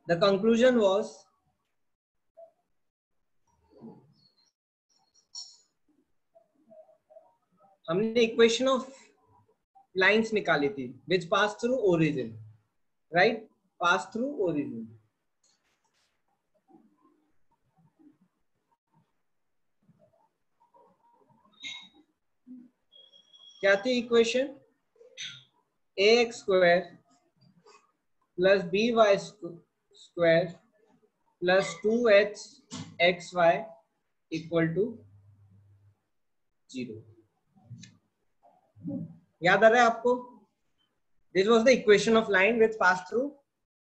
The conclusion was हमने equation of lines निकाली थी which pass through origin, right, pass through origin. क्या थी equation? ax square plus by square plus 2hxy equal to 0। याद आ रहा है आपको? This was the equation of line with pass through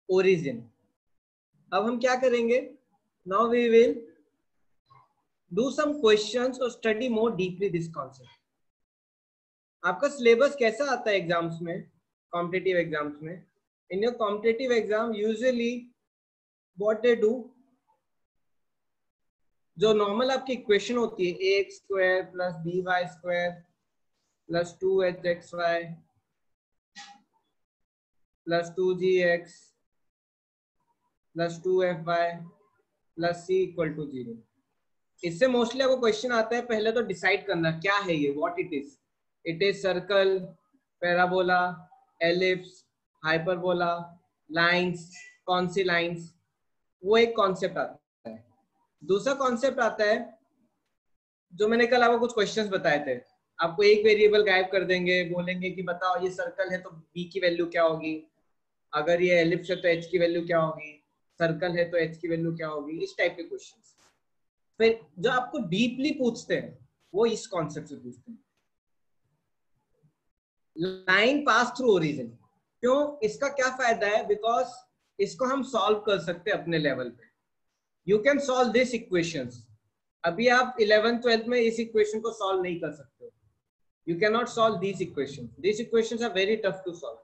origin. अब हम क्या करेंगे? Now we will do some questions और study more deeply this concept. आपका सिलेबस कैसा आता है एग्जाम्स में, कॉम्पिटिटिव एग्जाम्स में? In your competitive exam usually what they do, जो नॉर्मल आपकी इक्वेशन होती है ax square plus by square plus 2hxy plus 2gx plus 2fy plus c equal to 0। इससे मोस्टली आपको क्वेश्चन आता है, पहले तो डिसाइड करना क्या है ये, what it is. It is circle, parabola, ellipse, hyperbola, lines, कौन सी लाइंस, वो एक कॉन्सेप्ट आता है। दूसरा कॉन्सेप्ट आता है जो मैंने कल आपको कुछ क्वेश्चंस बताए थे, आपको एक वेरिएबल गायब कर देंगे, बोलेंगे कि बताओ ये सर्कल है तो b की वैल्यू क्या होगी, अगर ये एलिप्स है तो h की वैल्यू क्या होगी, सर्कल है तो h की वैल्यू क्या होगी, इस टाइप के क्वेश्चंस। फिर जो आपको डीपली पूछते हैं वो इस कॉन्सेप्ट से पूछते हैं, लाइन पास थ्रू ओरिजिन। क्यों? इसका क्या फायदा है? बिकॉज इसको हम सॉल्व कर सकते हैं अपने लेवल पे। You can solve this equations. अभी आप 11th-12th में इस इक्वेशन को सॉल्व नहीं कर सकते हो। You can not solve this equation, this equations are very tough to solve,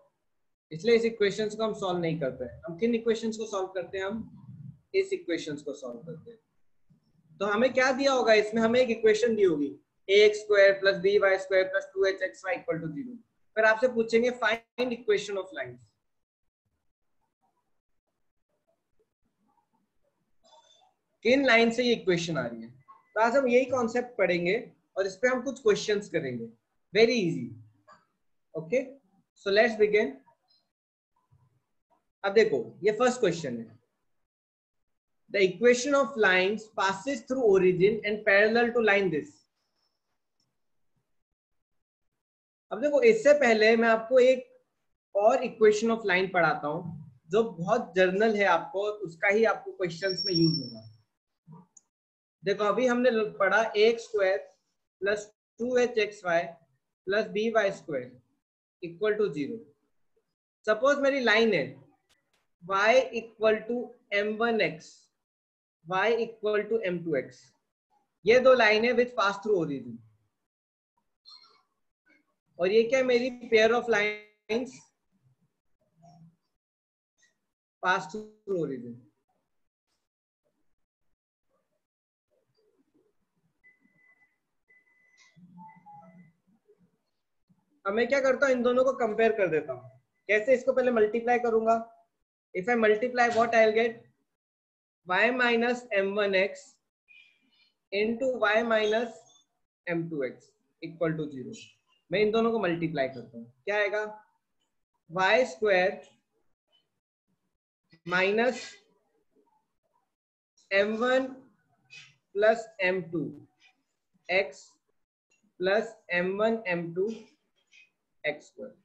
इसलिए इस इक्वेशंस को हम सॉल्व नहीं करते हैं। हम किन इक्वेशंस को सॉल्व करते हैं? हम इस इक्वेशंस को सॉल्व करते हैं। तो हमें क्या दिया होगा इसमें? हमें एक इक्वेशन दी होगी ax square plus by square plus 2hxy equal to 0। फिर आपसे पूछेंगे फाइंड इक्वेशन ऑफ लाइंस। किन लाइन से ये इक्वेशन आ रही है? तो आज हम यही कॉन्सेप्ट पढ़ेंगे और इस पे हम कुछ क्वेश्चंस करेंगे, very easy. Okay, so let's begin. अब देखो ये फर्स्ट क्वेश्चन है, the equation of lines passes through origin and parallel to line this। अब देखो इससे पहले मैं आपको एक और इक्वेशन ऑफ लाइन पढ़ाता हूं जो बहुत जर्नल है, आपको उसका ही आपको क्वेश्चंस में यूज होगा। देखो अभी हमने पढ़ा ax square plus 2hxy plus by square equal to 0। Suppose मेरी लाइन है y equal to m1x, y equal to m2x। ये दो लाइन है विच पास थ्रू ओरिजिन, और ये क्या? मेरी pair of lines pass through origin. अब मैं क्या करता हूं, इन दोनों को कंपेयर कर देता हूं। कैसे? इसको पहले मल्टीप्लाई करूंगा। If I multiply what I will get? y minus m1x into y minus m2x equal to 0। मैं इन दोनों को मल्टीप्लाई करता हूं, क्या आएगा? y square minus m1 plus m2 x plus m1 m2 x square.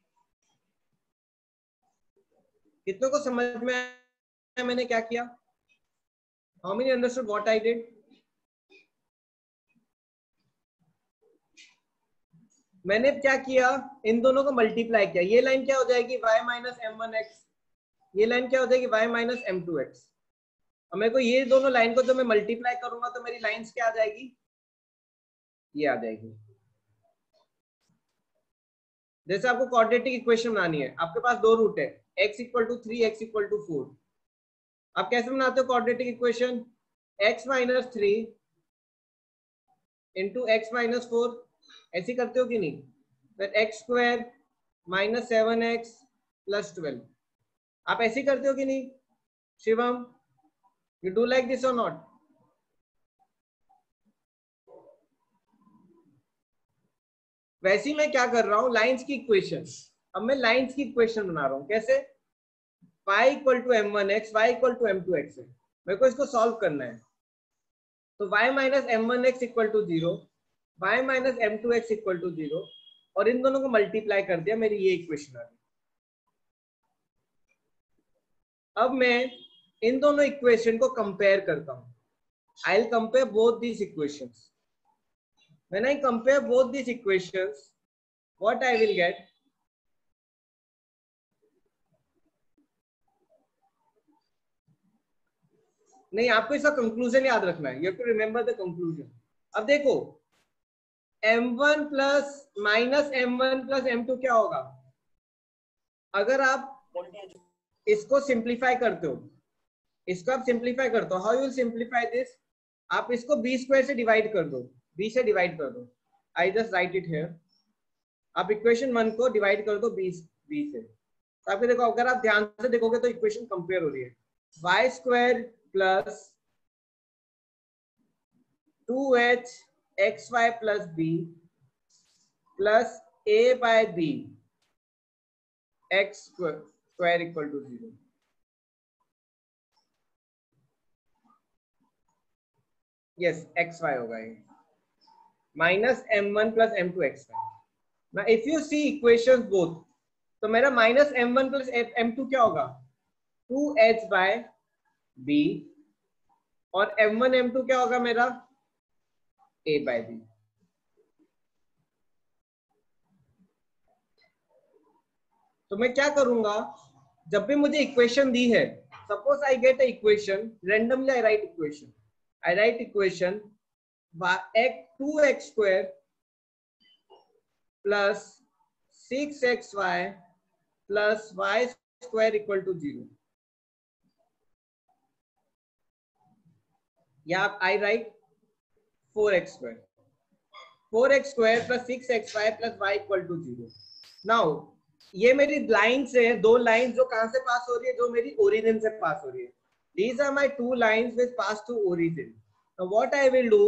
कितनों को समझ में आया मैंने क्या किया? How many understood what I did? मैंने क्या किया? इन दोनों को मल्टीप्लाई किया। ये लाइन क्या हो जाएगी? y minus m1x। ये लाइन क्या हो जाएगी? y minus m2x। और मेरे को ये दोनों लाइन को जब मैं मल्टीप्लाई करूंगा तो मेरी लाइंस क्या आ जाएगी? ये आ जाएगी। जैसे आपको क्वाड्रेटिक इक्वेशन बनानी है, आपके पास दो रूट है, x equal to 3, x equal to 4। आप कैसे बनाते हो quadratic equation? x minus 3 into x minus 4, ऐसी करते हो कि नहीं? फिर x square minus 7x plus 12, आप ऐसे करते हो कि नहीं? Shivam, you do like this or not? वैसे ही मैं क्या कर रहा हूं, लाइंस की इक्वेशन, अब मैं लाइंस की इक्वेशन बना रहा हूं। कैसे? y equal to m1x, y equal to m2x है, मेरे को इसको सॉल्व करना है। तो y minus m1x equal to 0, y minus m2x equal to 0, और इन दोनों को मल्टीप्लाई कर दिया, मेरी ये इक्वेशन आ गई। अब मैं इन दोनों इक्वेशन को कंपेयर करता हूं। I will compare both these equations. When I compare both these equations, what I will get? नहीं, आपको इसका कंक्लूजन याद रखना है। You have to remember the conclusion. अब देखो, m1 plus minus m1 plus m2 क्या होगा? अगर आप इसको सिंप्लीफाई करते हो, इसको आप सिंप्लीफाई करते हो, हाउ यू सिंप्लीफाई दिस? आप इसको b स्क्वायर से डिवाइड कर दो, b से डिवाइड कर दो। I just right it here. आप इक्वेशन 1 को डिवाइड कर दो b से, तो आपको देखो, अगर आप ध्यान से देखोगे तो इक्वेशन कंपेयर हो रही है। y square plus 2h xy plus b plus a by b x square equal to 0। Yes, xy होगा ये, minus m1 plus m2 xy। Now if you see equations both, तो मेरा माइनस m1 प्लस m2 क्या होगा? 2h by b, और m1 m2 क्या होगा मेरा? a by b। तो मैं क्या करूंगा, जब भी मुझे इक्वेशन दी है, suppose I get a equation, randomly I write equation 2x square plus 6xy plus y square equal to 0, या आई राइट 4x स्क्वायर plus 6xy plus y equal to 0। Now ये मेरी लाइन्स है, दो लाइन्स जो कहां से पास हो रही है? जो मेरी ओरिजिन से पास हो रही है। These are my two lines which pass to origin. Now what I will do,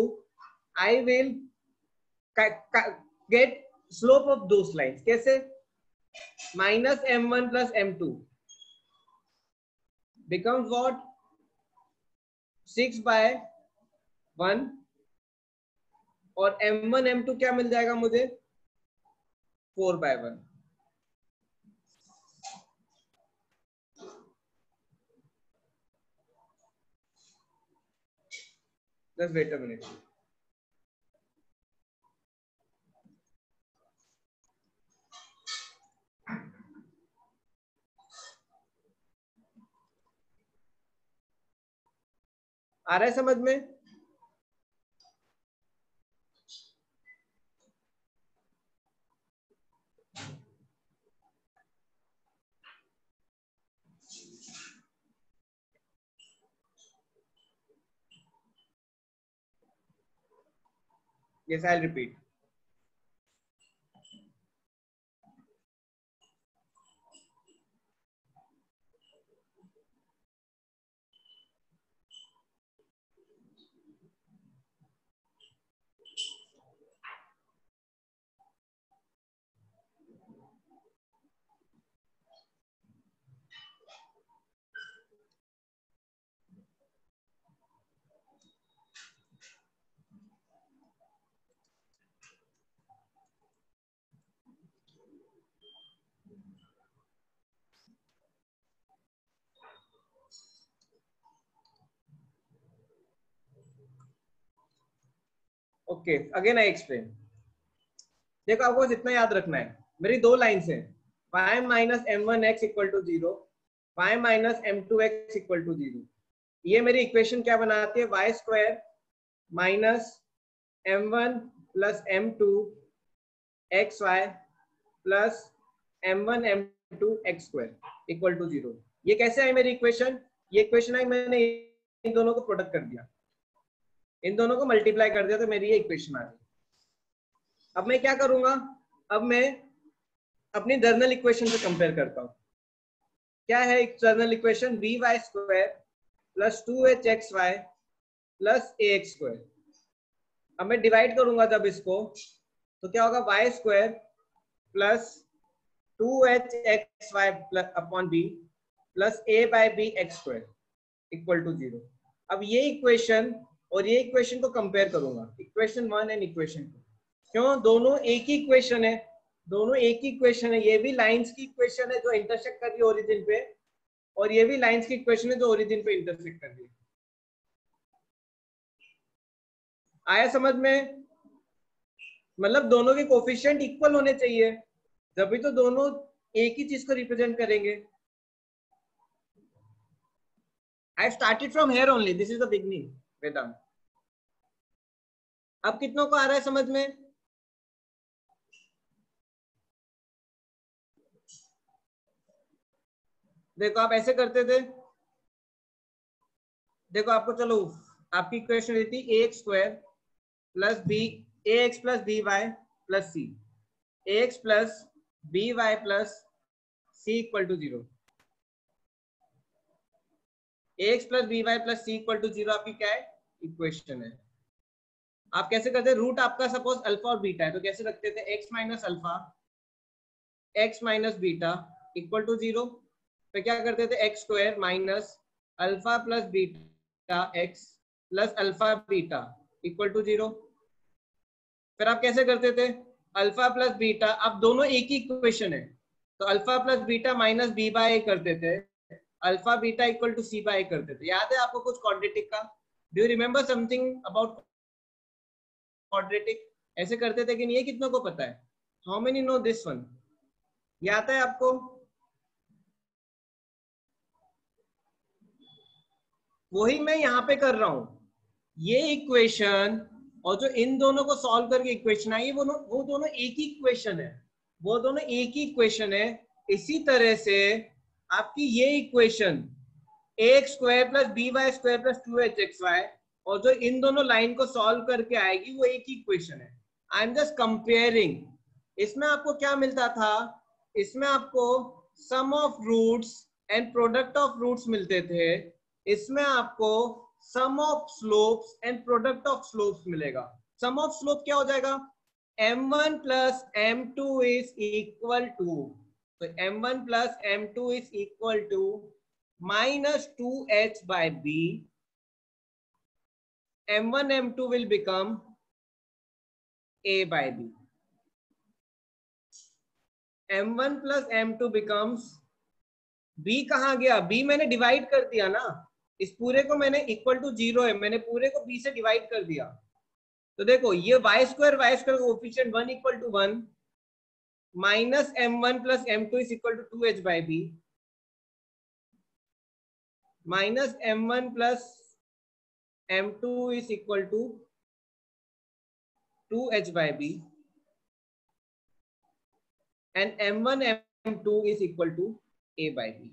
I will get slope of those lines. कैसे? Minus m1 plus m2 becomes what? 6 by 1, और m1 m2 क्या मिल जाएगा मुझे? 4 by 1। Just wait a minute. आ रहा है समझ में? Yes, I'll repeat. Okay, again I explain. देखो, आपको इतना याद रखना है, मेरी दो लाइन्स हैं, y minus m1x equal to 0, y minus m2x equal to 0। ये मेरी इक्वेशन क्या बनाती है? y square minus m1 plus m2 xy plus m1 m2 x square equal to 0। ये कैसे आई मेरी इक्वेशन? ये इक्वेशन आई, मैंने इन दोनों को प्रोडक्ट कर दिया, इन दोनों को मल्टीप्लाई कर दिया, तो मेरी ये इक्वेशन आ गई। अब मैं क्या करूंगा? अब मैं अपनी जर्नल इक्वेशन से कंपेयर करता हूं। क्या है external equation? B y square plus 2hxy plus ax square. अब मैं डिवाइड करूंगा जब इसको, तो क्या होगा? Y square plus 2hxy plus upon b plus a by b x square equal to 0। अब ये इक्वेशन और ये इक्वेशन को कंपेयर करूंगा, इक्वेशन 1 एंड इक्वेशन 2। क्यों? दोनों एक ही इक्वेशन है, दोनों एक ही इक्वेशन है। ये भी लाइंस की इक्वेशन है जो इंटरसेक्ट कर रही है ओरिजिन पे, और ये भी लाइंस की इक्वेशन है जो ओरिजिन पे इंटरसेक्ट कर रही है। आया समझ में? मतलब दोनों के कोफिशिएंट इक्वल होने चाहिए, जब तो दोनों एक ही चीज को रिप्रेजेंट करेंगे। I started from here only. This is the beginning, Vedant. अब कितनों को आ रहा है समझ में? देखो आप ऐसे करते थे, देखो आपको, चलो आपकी इक्वेशन रहती ax square plus b ax plus B Y plus c, ax plus B Y plus C equal to 0। ax plus B Y plus C equal to 0 आपकी क्या है? इक्वेशन है। आप कैसे करते हैं? रूट आपका सपोज अल्फा और बीटा है, तो कैसे रखते थे? x minus alpha x minus beta equal to 0। तो क्या करते थे? x square minus alpha plus beta x plus alpha beta equal to 0। फिर आप कैसे करते थे? अल्फा प्लस बीटा, अब दोनों एक ही इक्वेशन है, तो alpha plus beta minus B by A करते थे, alpha beta equal to C by A करते थे। याद है आपको कुछ क्वाड्रेटिक का? Do you remember something about quadratic? ऐसे करते थे कि नहीं? ये कितनों को पता है? How many know this one? ये आता है आपको? वही मैं यहाँ पे कर रहा हूं, ये इक्वेशन और जो इन दोनों को सॉल्व करके इक्वेशन आई, वो दोनों एक ही इक्वेशन है, वो दोनों एक ही इक्वेशन है। इसी तरह से आपकी ये equation ax square plus B y square plus 2hxy और जो इन दोनों लाइन को सॉल्व करके आएगी वो एक ही इक्वेशन है। I am just comparing. इसमें आपको क्या मिलता था? इसमें आपको sum of roots and product of roots मिलते थे, इसमें आपको sum of slopes and product of slopes मिलेगा। सम ऑफ स्लोप क्या हो जाएगा? m1 plus m2 is equal to, तो m1 plus m2 is equal to minus 2h by b. m1 m2 will become a by b. m1 plus m2 becomes b। कहाँ गया? b मैंने divide कर दिया ना, इस पूरे को मैंने इक्वल टू 0 है, मैंने पूरे को b से डिवाइड कर दिया। तो देखो ये y square coefficient 1 equal to 1 minus m1 plus m2 is equal to 2h by b minus m1 plus m2 is equal to 2h by b and m1 m2 is equal to a by b।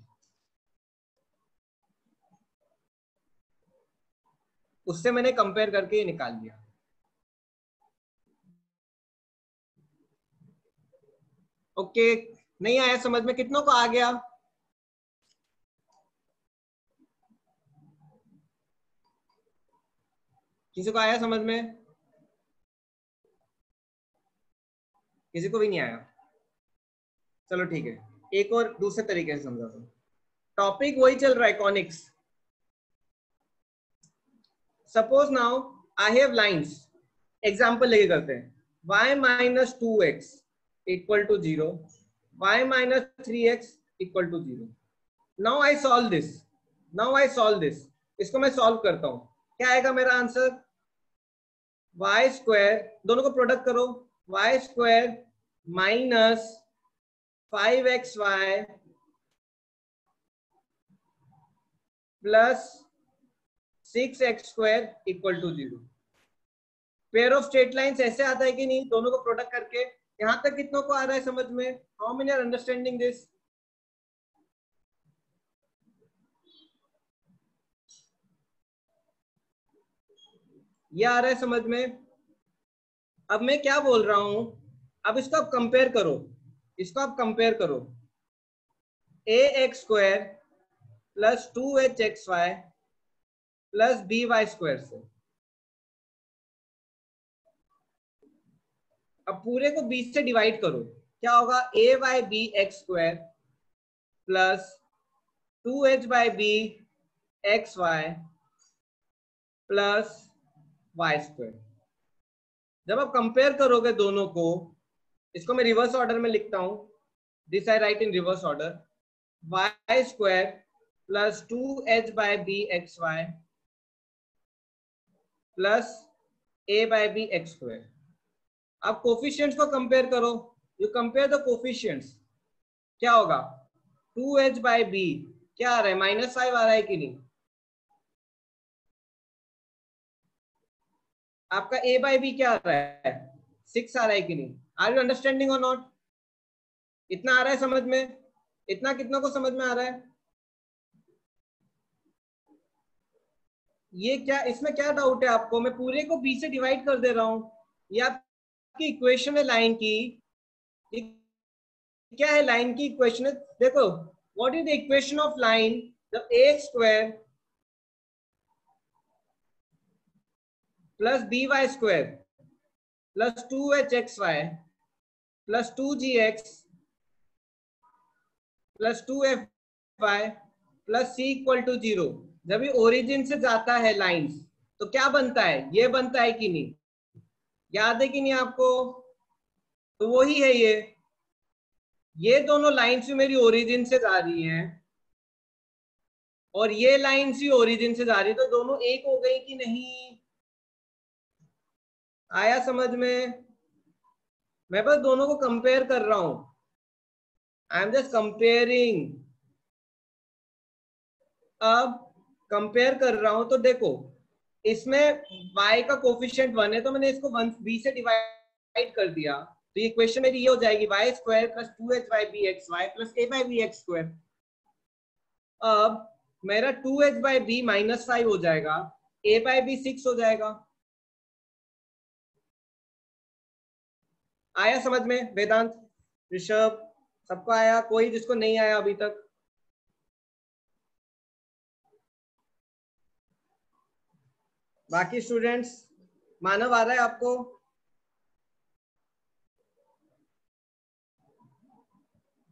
उससे मैंने compare करके ये निकाल दिया। Okay, नहीं आया समझ में? कितनों को आ गया? किसी को आया समझ में? किसी को भी नहीं आया? चलो ठीक है, एक और दूसरे तरीके से समझाता हूं। टॉपिक वही चल रहा है, conics. Suppose now I have lines, example लेके करते हैं। y minus 2x equal to 0, y minus 3x equal to 0। Now I solve this, now I solve this. इसको मैं सॉल्व करता हूं, क्या आएगा मेरा आंसर? y स्क्वायर, दोनों को प्रोडक्ट करो, y square minus 5xy plus 6x square equal to 0। Pair of straight lines ऐसे आता है कि नहीं? दोनों को प्रोडक्ट करके। यहां तक कितनों को आ रहा है समझ में? How many are understanding this? ये आ रहा है समझ में? अब मैं क्या बोल रहा हूं, अब इसको आप कंपेयर करो, इसको आप कंपेयर करो। A X square plus 2hxy plus by square से। अब पूरे को 20 से डिवाइड करो, क्या होगा? a by b x square plus 2h by b x Y plus y square. जब आप कंपेयर करोगे दोनों को, इसको मैं रिवर्स ऑर्डर में लिखता हूं, this I write in reverse order, y square plus 2h by b x Y plus a by b x square. अब कोफिशिएंट्स को कंपेयर करो, यू कंपेयर द कोफिशिएंट्स, क्या होगा? 2h बाई बी क्या आ रहा है? -5 आ रहा है कि नहीं? आपका a बाई बी क्या आ रहा है? 6 आ रहा है कि नहीं? आर यू अंडरस्टैंडिंग और नॉट? इतना आ रहा है समझ में? इतना कितना को समझ में आ रहा है? ये क्या, इसमें क्या डाउट है आपको? मैं पूरे को b से डिवाइड कर दे रहा हूं। ये आपकी इक्वेशन है लाइन की। क्या है लाइन की इक्वेशन? देखो, what is the equation of line? The ax square plus by square plus 2hxy plus 2gx plus 2fy plus c equal to 0। जब ये ओरिजिन से जाता है लाइंस, तो क्या बनता है? ये बनता है कि नहीं? याद है कि नहीं आपको? तो वही है ये दोनों लाइंस भी मेरी ओरिजिन से जा रही हैं और ये लाइंस भी ओरिजिन से जा रही है, तो दोनों एक हो गई कि नहीं? आया समझ में? मैं बस दोनों को कंपेयर कर रहा हूं, आई एम जस्ट कंपेयरिंग। अब कंपेयर कर रहा हूं तो देखो, इसमें y का कोफिशिएंट 1 है, तो मैंने इसको 1 b से डिवाइड कर दिया, तो ये इक्वेशन मेरी ये हो जाएगी y square plus 2h by b x Y plus a by b x square. अब मेरा 2h बाई बी -5 हो जाएगा, a बाई बी 6 हो जाएगा। आया समझ में वेदांत, ऋषभ? सबको आया? कोई जिसको नहीं आया अभी तक? बाकी स्टूडेंट्स, मानव आ रहा है आपको?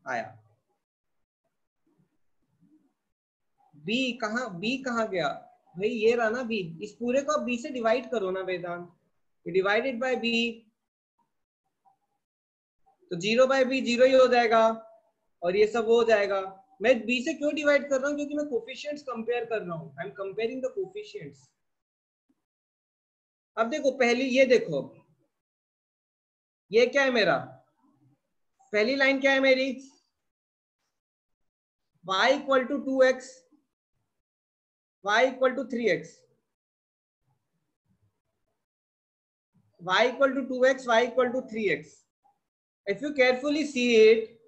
आया। बी कहाँ गया भाई? ये रहा ना बी। इस पूरे को आप बी से डिवाइड करो ना वेदांत, डिवाइडेड बाय बी, तो 0 बाय बी 0 ही हो जाएगा और ये सब हो जाएगा। मैं बी से क्यों डिवाइड कर रहा हूँ? क्योंकि मैं कोफिशिएंट्स कंपेयर कर रहा हूँ, I am comparing the coefficients. अब देखो, पहली ये देखो, ये क्या है मेरा? पहली लाइन क्या है मेरी? y equal to 2x, y equal to 3x, y equal to 2x, y equal to 3x। If you carefully see it,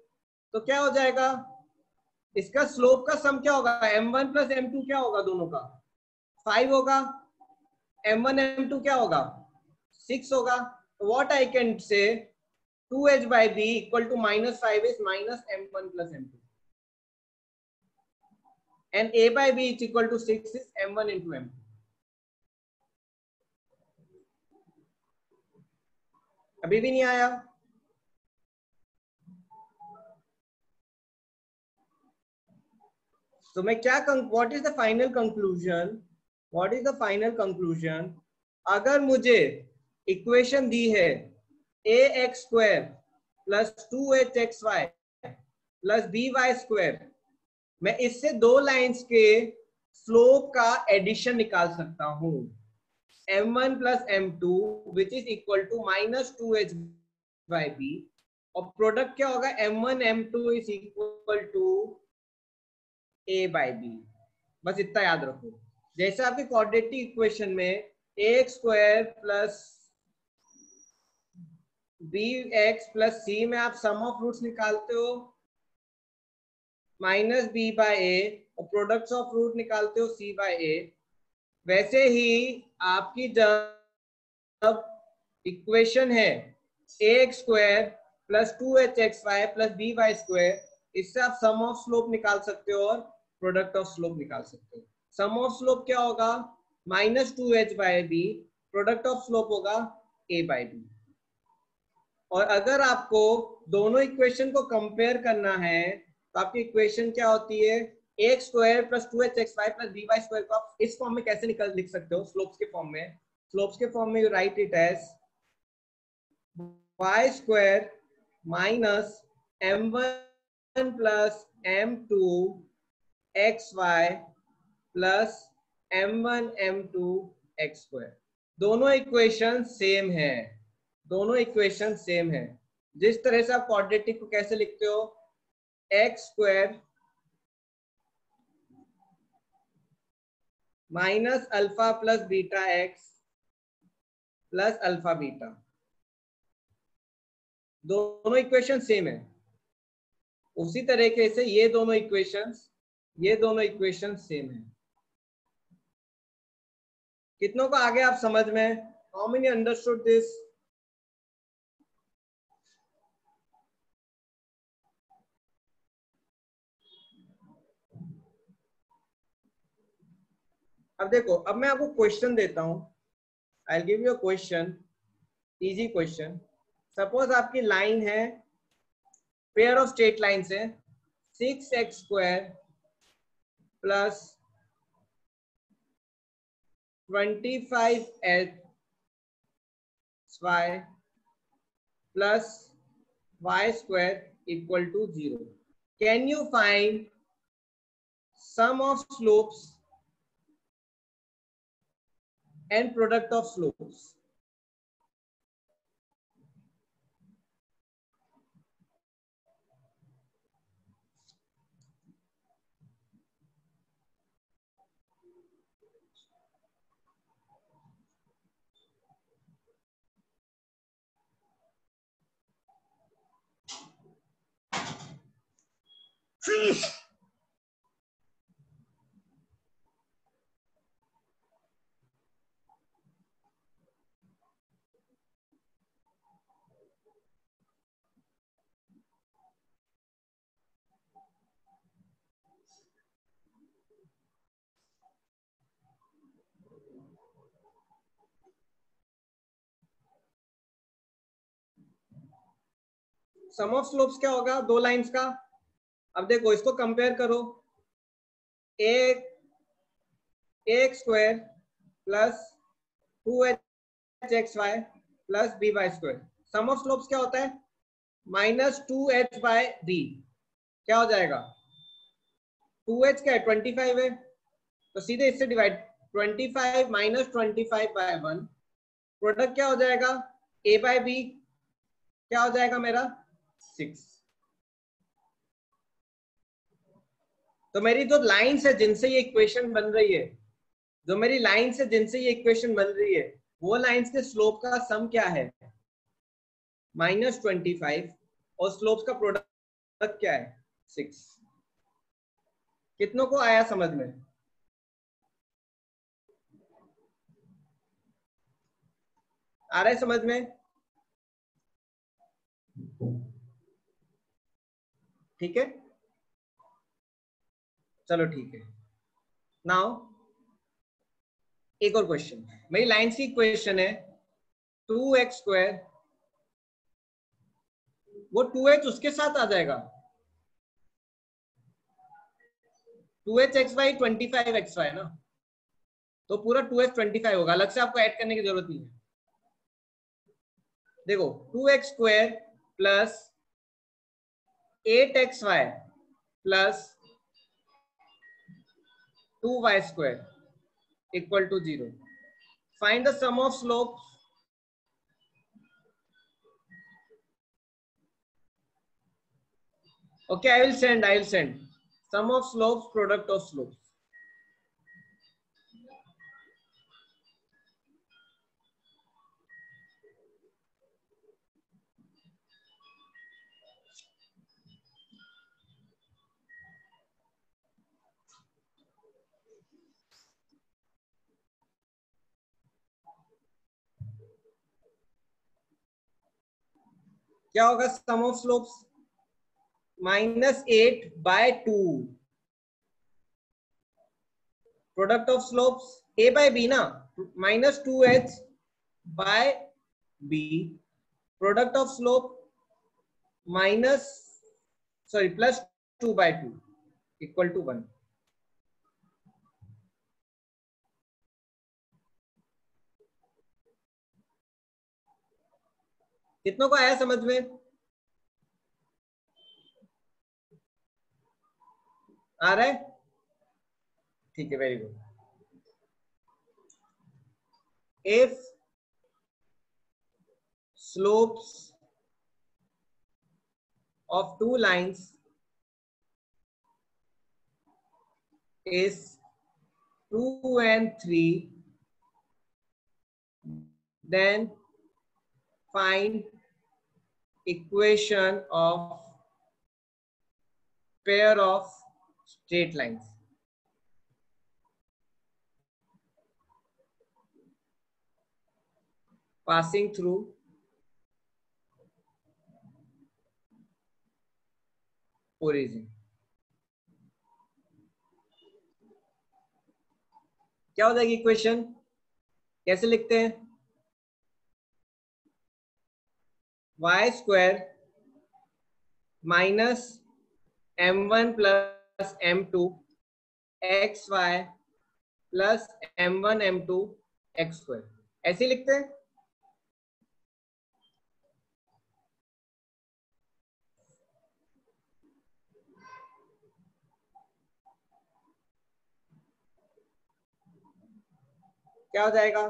तो क्या हो जाएगा? इसका स्लोप का सम क्या होगा? m1 प्लस m2 क्या होगा? दोनों का 5 होगा। m1 m2 क्या होगा? 6 होगा। What I can say, 2h by b equal to -5 is minus m1 plus m2, and a by b is equal to 6 is m1 into m2. अभी भी नहीं आया? तो मैं क्या, what is the final conclusion? What is the final conclusion? अगर मुझे equation दी है A X square plus 2hxy plus by square, मैं इससे दो लाइंस के स्लोप का एडिशन निकाल सकता हूं, m1 plus m2 which is equal to -2h by b, और प्रोडक्ट क्या होगा? m1 m2 is equal to a by b। बस इतना याद रखो। जैसे आपके क्वाड्रेटिक इक्वेशन में ax square plus bx plus c में आप सम ऑफ रूट्स निकालते हो -b बाय a, और प्रोडक्ट्स ऑफ रूट निकालते हो c बाय a, वैसे ही आपकी जब इक्वेशन है ax square plus 2hxy plus by square, इससे आप सम ऑफ स्लोप निकाल सकते हो और प्रोडक्ट ऑफ स्लोप निकाल सकते हो। सम ऑफ स्लोप क्या होगा, -2h/b, प्रोडक्ट ऑफ स्लोप होगा a/b। और अगर आपको दोनों इक्वेशन को कंपेयर करना है तो आपकी इक्वेशन क्या होती है, ax square plus 2hxy plus by square को आप इस फॉर्म में कैसे लिख सकते हो, स्लोप्स के फॉर्म में। स्लोप्स के फॉर्म में you write it as y square minus m1 plus m2 xy plus m1 m2 x square. दोनों इक्वेशन सेम है, दोनों इक्वेशन सेम है। जिस तरह से आप क्वाड्रेटिक को कैसे लिखते हो, x square minus alpha plus beta x plus alpha beta, दोनों इक्वेशन सेम है। उसी तरीके से ये दोनों इक्वेशन सेम है। कितनों को आगे आप समझ में, हाउ मेनी अंडरस्टूड दिस? अब देखो, अब मैं आपको क्वेश्चन देता हूं। I will give you a question, easy question. Suppose आपकी लाइन है, पेयर ऑफ स्ट्रेट लाइन्स है, 6x square plus 25h y plus y square equal to 0. Can you find sum of slopes and product of slopes? Sum of slopes क्या होगा, दो lines का। अब देखो, इसको कंपेयर करो, एक square plus 2hxy plus by square. Sum of slopes क्या होता है, -2h/b। क्या हो जाएगा, 2h क्या है, 25 है, तो सीधे इससे डिवाइड, 25 माइनस 25/1, प्रोडक्ट क्या हो जाएगा, a/b क्या हो जाएगा मेरा, 6। तो मेरी जो लाइन्स है जिनसे ये इक्वेशन बन रही है, जो मेरी लाइन्स है जिनसे ये इक्वेशन बन रही है, वो लाइन्स के स्लोप का सम क्या है, -25, और स्लोप्स का प्रोडक्ट क्या है, 6। कितनों को आया समझ में? आ रहा है समझ में? ठीक है, चलो ठीक है। नाउ एक और क्वेश्चन, मेरी लाइन्स की क्वेश्चन है 2x स्क्वायर, वो 2h उसके साथ आ जाएगा, 2hxy 25xy ना, तो पूरा 2h 25 होगा, अलग से आपको ऐड करने की जरूरत नहीं है। देखो, 2x square plus 8xy plus 2y square equal to 0। Find the sum of slopes. Okay, I will send sum of slopes, product of slopes. क्या होगा sum of slopes, -8/2 product of slopes a by b ना, -2h by b product of slope +2/2 equal to 1। कितनों को आया समझ में? आ रहा है? ठीक है, very good. If slopes of two lines is 2 and 3, then find equation of pair of straight lines। passing through origin। क्या हो जाएगी इक्वेशन? कैसे लिखते हैं? y² minus m1 plus m2 xy plus m1 m2 x²। ऐसे लिखते हैं। क्या हो जाएगा?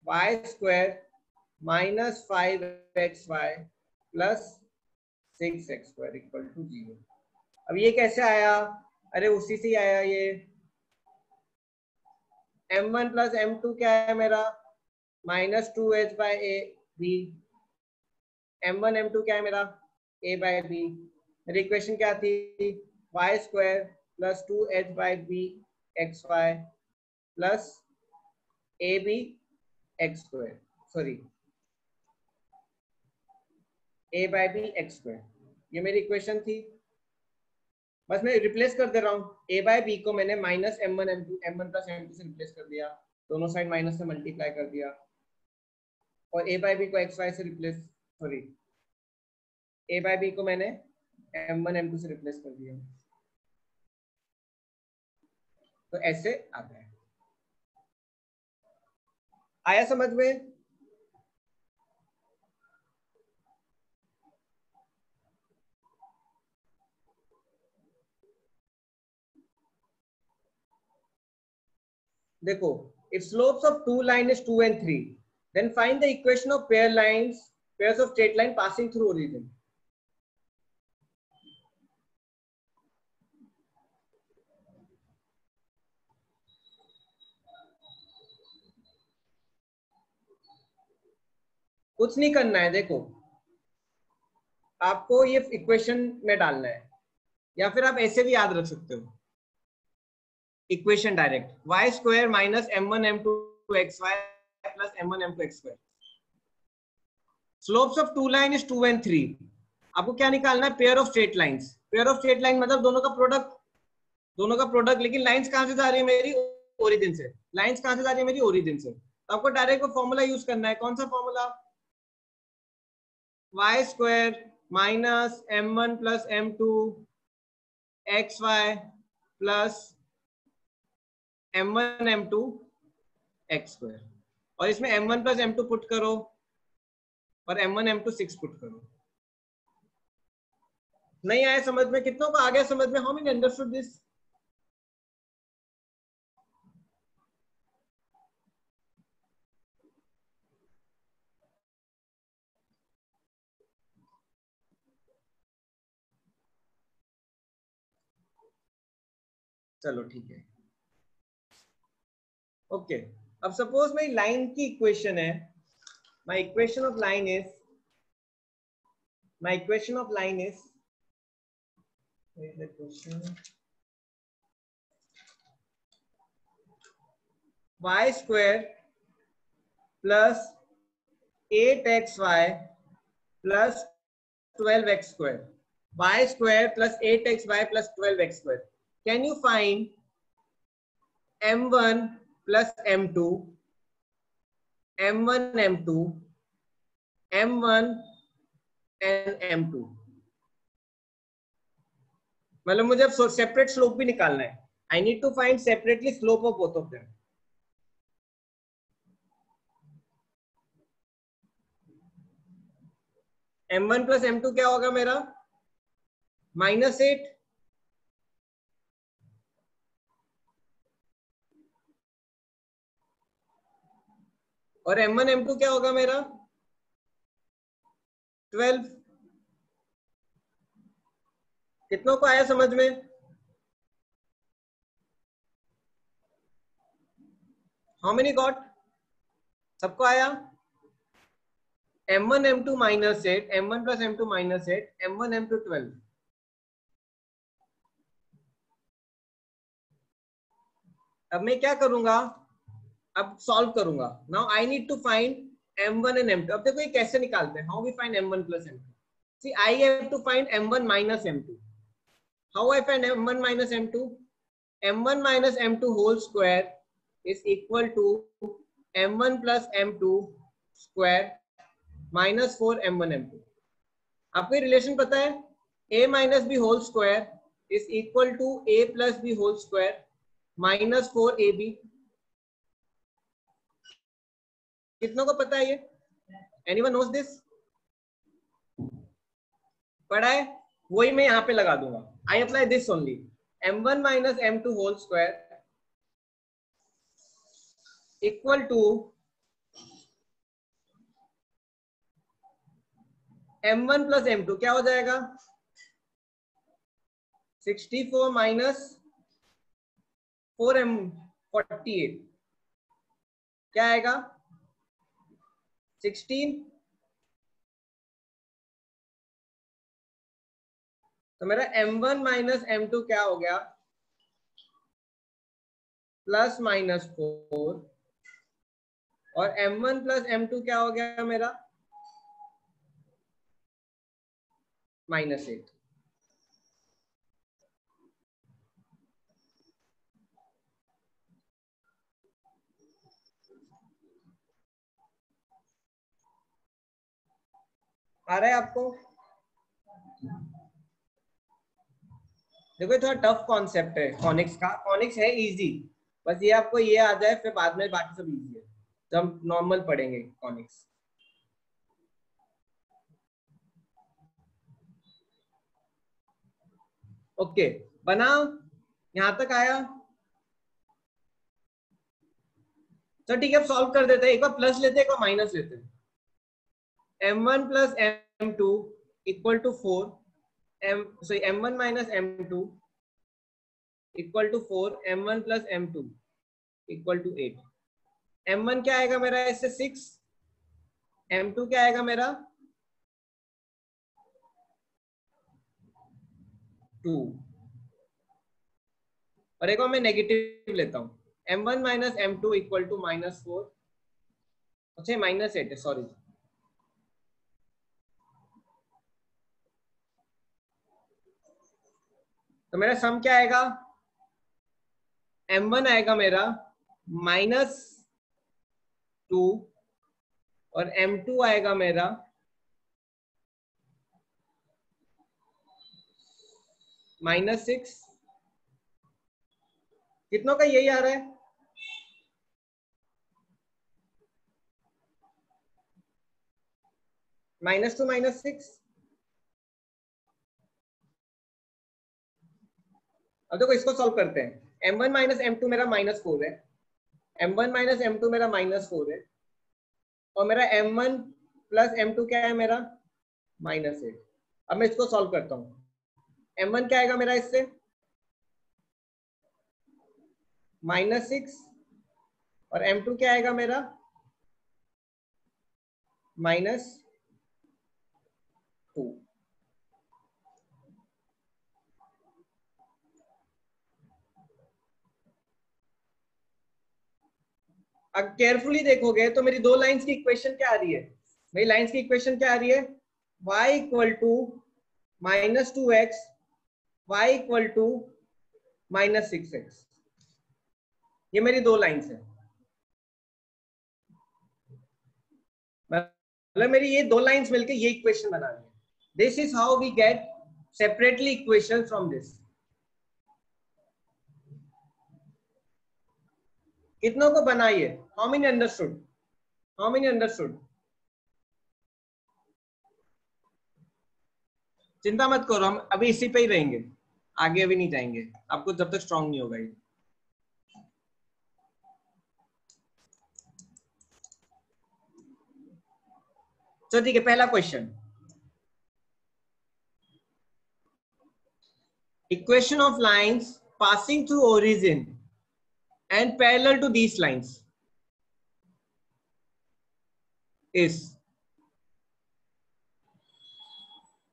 y² minus 5xy plus 6x² equal to 0। अब ये कैसे आया? अरे उसी से ही आया ये। m1 प्लस m2 क्या है मेरा? -2h bye a b। m1 m2 क्या है मेरा? a by b। मेरी इक्वेशन क्या थी? y² plus 2h by b xy plus ab x², sorry a by b x²। ये मेरी इक्वेशन थी। बस मैं रिप्लेस कर दे रहा हूँ। a बाय b को मैंने -m1 m2 m1 plus m2 से रिप्लेस कर दिया, दोनों साइड माइनस से मल्टीप्लाई कर दिया, और a बाय b को xy से replace, sorry a by b को मैंने m1 m2 से रिप्लेस कर दिया। तो ऐसे आता है। आया समझ में? देखो, if slopes of two line is 2 and 3, then find the equation of pairs of straight line passing through origin। कुछ नहीं करना है। देखो, आपको ये इक्वेशन में डालना है, या फिर आप ऐसे भी याद रख सकते हो equation direct. y² minus m1 m2 xy plus m1 m2 x²। Slopes of two line is 2 and 3। आपको क्या निकालना है? Pair of straight lines. Pair of straight line मतलब दोनों का प्रोडक्ट, दोनों का प्रोडक्ट। लेकिन लाइंस कहां से जा रही है मेरी? ओरिजिन से। लाइंस कहां से जा रही है मेरी? ओरिजिन से। तो आपको डायरेक्ट वो फॉर्मूला यूज करना है। कौन सा formula? y² minus m1 plus m2 xy plus m1 m2 x²। और इसमें m1 प्लस m2 पुट करो और m1 m2 6 पुट करो। नहीं आया समझ में? कितनों को आ गया समझ में? How many understood this? चलो ठीक है, ओके। अब सपोज मेरी लाइन की इक्वेशन है। My equation of line is y² plus 8xy plus 12x²। y square plus 8xy plus 12x square. Can you find m1 plus m2, m1 m2, m1 and m2? मतलब मुझे अब separate slope भी निकालना है. I need to find separately slope of both of them. m1 plus m2 क्या होगा मेरा? -8. और m1 m2 क्या होगा मेरा? 12. कितनों को आया समझ में? How many got? सबको आया? m1 m2 -8, m1 plus m2 -8, m1 m2 12. अब मैं क्या करूंगा? अब सॉल्व करूंगा. Now I need to find m1 and m2. अब देखो ये कैसे निकालते हैं. How we find m1 plus m2? See, I have to find m1 minus m2. How I find m1 minus m2? m1 minus m2 whole square is equal to m1 plus m2 square minus 4 m1 m2. आपको relation पता है? a minus b whole square is equal to a plus b whole square minus 4ab. कितनों को पता है ये? Anyone knows this? पढ़ा है? वही मैं यहाँ पे लगा दूंगा. I apply this only. m1 minus m2 whole square equal to m1 plus m2. क्या हो जाएगा? 64 minus 4m48. क्या आएगा? 16. तो मेरा m1 माइनस m2 क्या हो गया? प्लस -4. और m1 प्लस m2 क्या हो गया मेरा? -8. आ रहा है आपको? देखो थोड़ा टफ कॉन्सेप्ट है कॉनिक्स का. कॉनिक्स है इजी, बस ये आपको ये आ जाए, फिर बाद में बाकी सब इजी है. तो हम नॉर्मल पढ़ेंगे कॉनिक्स. ओके, बना? यहां तक आया? तो ठीक है, अब सॉल्व कर देते हैं. एक बार प्लस लेते हैं, एक बार माइनस लेते हैं. m1 plus m2 equal to 4. m1 minus m2 equal to 4. m1 plus m2 equal to 8. m1 क्या आएगा मेरा? इससे 6. m2 क्या आएगा मेरा? 2. और एक और मैं नेगेटिव लेता हूं. m1 minus m2 equal to -4. अच्छा -8 है, सॉरी. तो मेरा सम क्या आएगा? m1 आएगा मेरा -2 और m2 आएगा मेरा -6. कितनों का यही आ रहा है? -2 -6. अब देखो इसको सॉल्व करते हैं. m1 माइनस m2 मेरा -4 है. m1 माइनस m2 मेरा -4 है. और मेरा m1 प्लस m2 क्या है मेरा? -8. अब मैं इसको सॉल्व करता हूँ. m1 क्या आएगा मेरा इससे? -6. और m2 क्या आएगा मेरा? -2. अब केयरफुली देखोगे तो मेरी दो लाइंस की इक्वेशन क्या आ रही है? मेरी लाइंस की इक्वेशन क्या आ रही है? y equal to minus 2x, y equal to minus 6x। ये मेरी दो लाइन्स है, मतलब मेरी ये दो लाइन्स मिलके ये इक्वेशन बना रही है। This is how we get separately equation from this. कितनों को बनाइए? How many understood? How many understood? चिंता मत करो, हम अभी इसी पे ही रहेंगे, आगे अभी नहीं जाएंगे, आपको जब तक स्ट्रांग नहीं होगा ये। तो ठीक है, पहला question, equation of lines passing through origin and parallel to these lines is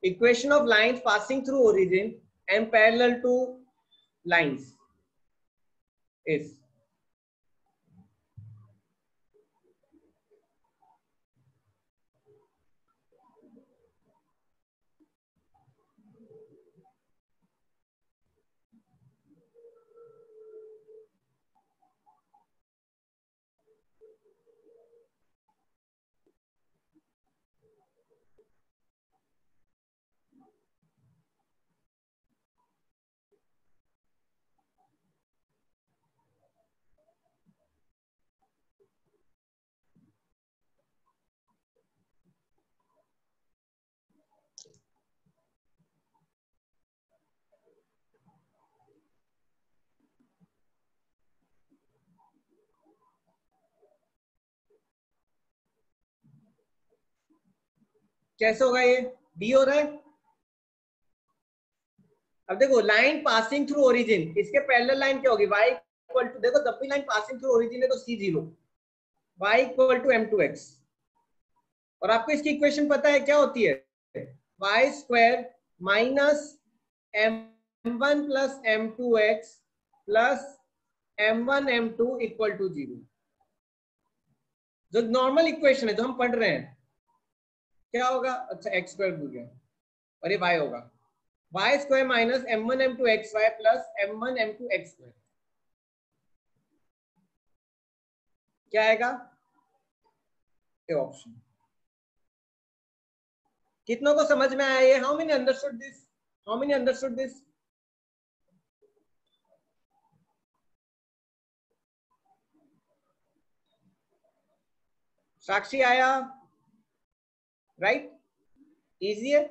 equation of lines passing through origin and parallel to lines is कैसे होगा ये? डी हो रहा है। अब देखो, लाइन पासिंग थ्रू ओरिजिन, इसके पैरेलल लाइन क्या होगी? y इक्वल टू, देखो जब भी लाइन पासिंग थ्रू ओरिजिन है तो c0, y equal to m2x। और आपको इसकी इक्वेशन पता है क्या होती है? y square minus m1 plus m2x plus m1 m2 equal to 0। जो नॉर्मल इक्वेशन है जो हम पढ़ रहे हैं, क्या होगा? अच्छा, एक्स स्क्वायर भूल गया, और ये y होगा y square minus m1 m2 xy plus m1 m2 x square. क्या आएगा? ये ऑप्शन। कितनों को समझ में आया ये? How many understood this? How many understood this? Sakshi आया? राइट, इजी है।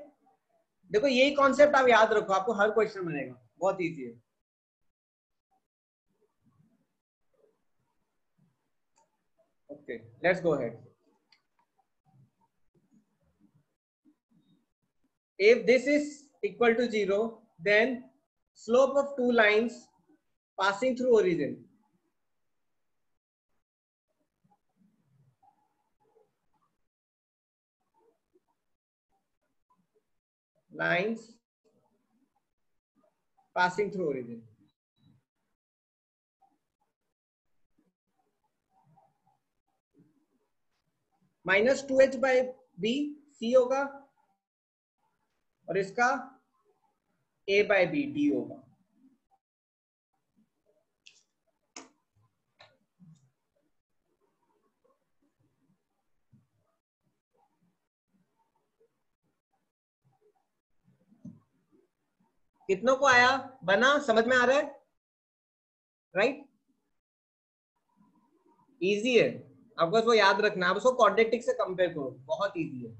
देखो यही कॉन्सेप्ट आप याद रखो, आपको हर क्वेश्चन बनेगा, बहुत इजी है। Okay, let's go ahead. If this is equal to 0, then slope of two lines passing through origin, lines passing through origin, minus 2h by B, C होगा, और इसका a बाई बी, डी होगा। कितनों को आया? बना? समझ में आ रहा है? राइट, इजी है, आपको इसको याद रखना है। आप उसको क्वाड्रेटिक से कंपेयर करो, बहुत इजी है।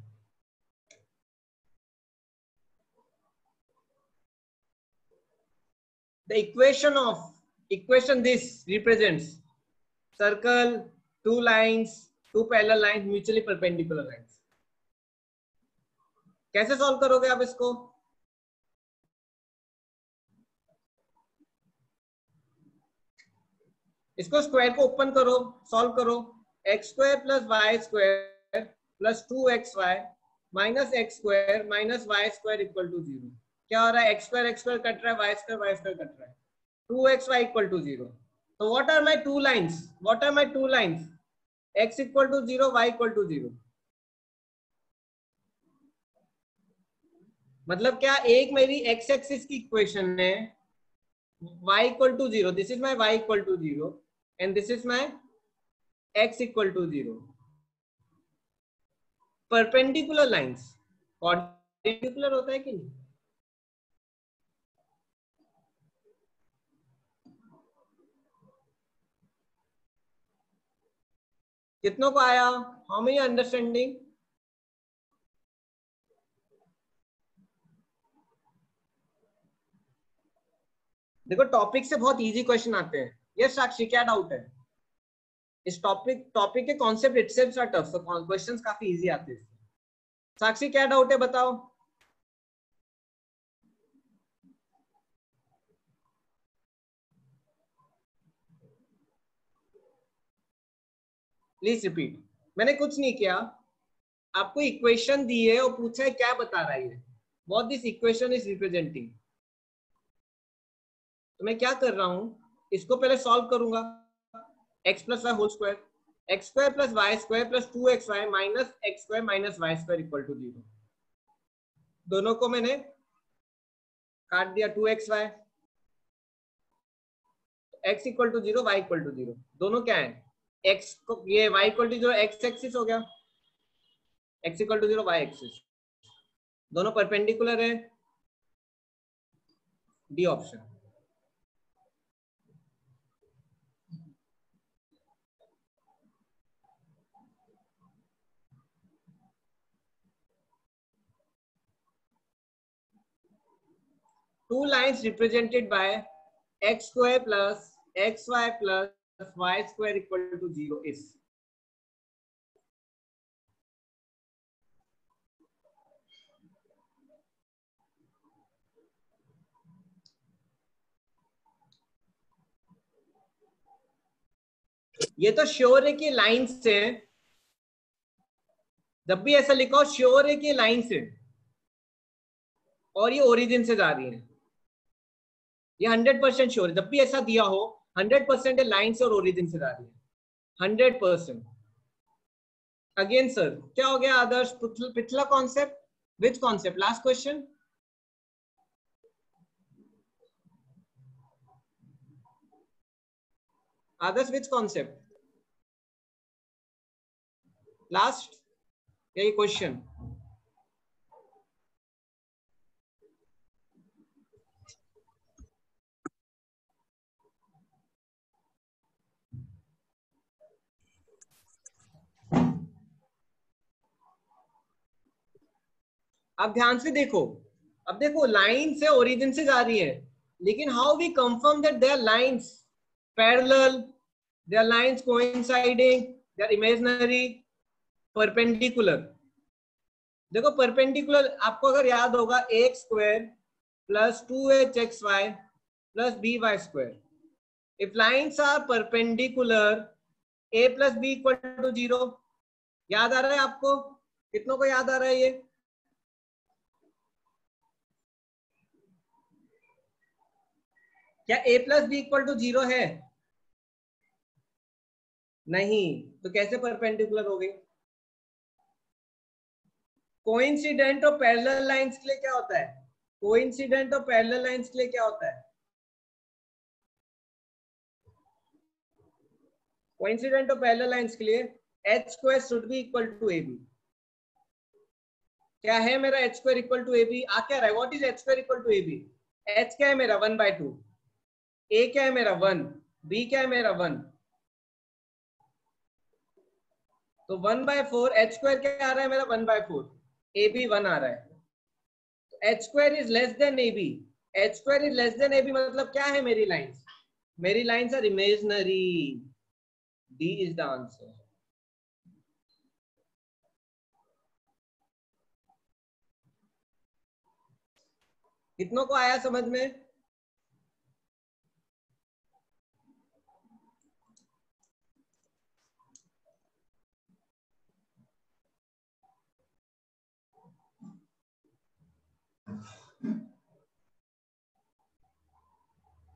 The equation this represents circle, two lines, two parallel lines, mutually perpendicular lines। कैसे सॉल्व करोगे आप इसको? इसको स्क्वायर को ओपन करो, सॉल्व करो। X square plus y square plus 2xy minus x square minus y square equal to 0। क्या हो रहा है? एक्स स्क्वायर कट रहा है, वाई स्क्वायर कट रहा है, 2xy इक्वल टू 0। तो what are my two lines? What are my two lines? x equal to 0, y equal to 0। मतलब क्या, एक मेरी एक्स एक्सिस की इक्वेशन है y equal to 0, this is my y equal to 0 and this is my x equal to 0. Perpendicular lines क्वाड्रेटिकुलर होता है कि नहीं? कितनों को आया? How many understanding? देखो टॉपिक से बहुत इजी क्वेश्चन आते हैं. यस साक्षी, क्या डाउट है? इस टॉपिक के concept itself are tough, so questions काफी इजी आते हैं. साक्षी क्या डाउट है बताओ. Please repeat. मैंने कुछ नहीं किया, आपको इक्वेशन दी है और पूछा है क्या बता रहा है, what this equation is representing. तो मैं क्या कर रहा हूं, इसको पहले सॉल्व करूंगा. X plus y whole square, x square plus y square plus 2xy minus x square minus y square equal to 0. दोनों को मैंने काट दिया. 2xy, x equal to 0, y equal to 0. दोनों क्या है, x को ये y equal to 0 x axis हो गया, x equal to 0 y axis. दोनों परपेंडिकुलर है, D option. Two lines represented by x square plus xy plus y square equal to 0 is. ये तो श्योर है कि लाइन से, जब भी ऐसा लिखा हो श्योर है कि लाइन से और ये ओरिजिन से जा रही है. ये 100% श्योर है. जब भी ऐसा दिया हो 100% लाइन से और ओरिजिन से जा रही है, 100%. अगेन सर क्या हो गया आदर्श? पिछला कॉन्सेप्ट, विच कॉन्सेप्ट? Last question. आदर्श विच कॉन्सेप्ट? लास्ट यही क्वेश्चन. आप ध्यान से देखो. अब देखो लाइन से ओरिजिन से जा रही है, लेकिन how we confirm that they are lines parallel, they are lines coinciding, they are imaginary, perpendicular. देखो परपेंडिकुलर आपको अगर याद होगा x square plus 2hxy plus by square. If lines are perpendicular a plus B equal to 0. याद आ रहा है आपको? कितनों को याद आ रहा है ये? क्या a plus B equal to 0 है? नहीं. तो कैसे परपेंडिकुलर हो गई? कोइंसिडेंट और पैरेलल लाइंस के लिए क्या होता है? कोइंसिडेंट और पैरेलल लाइंस के लिए क्या होता है? कोइंसिडेंट और पैरेलल लाइंस के लिए h square should be equal to ab. क्या है मेरा h square equal to ab? आ क्या रहा है? What is h square equal to ab? h क्या है मेरा 1/2, a क्या है मेरा 1, b क्या है मेरा 1. तो 1/4, h स्क्वायर क्या आ रहा है मेरा 1/4, ab 1 आ रहा है. तो h square is less than ab. h square is less than ab मतलब क्या है मेरी लाइंस? मेरी lines are imaginary. d is the answer. कितनों को आया समझ में?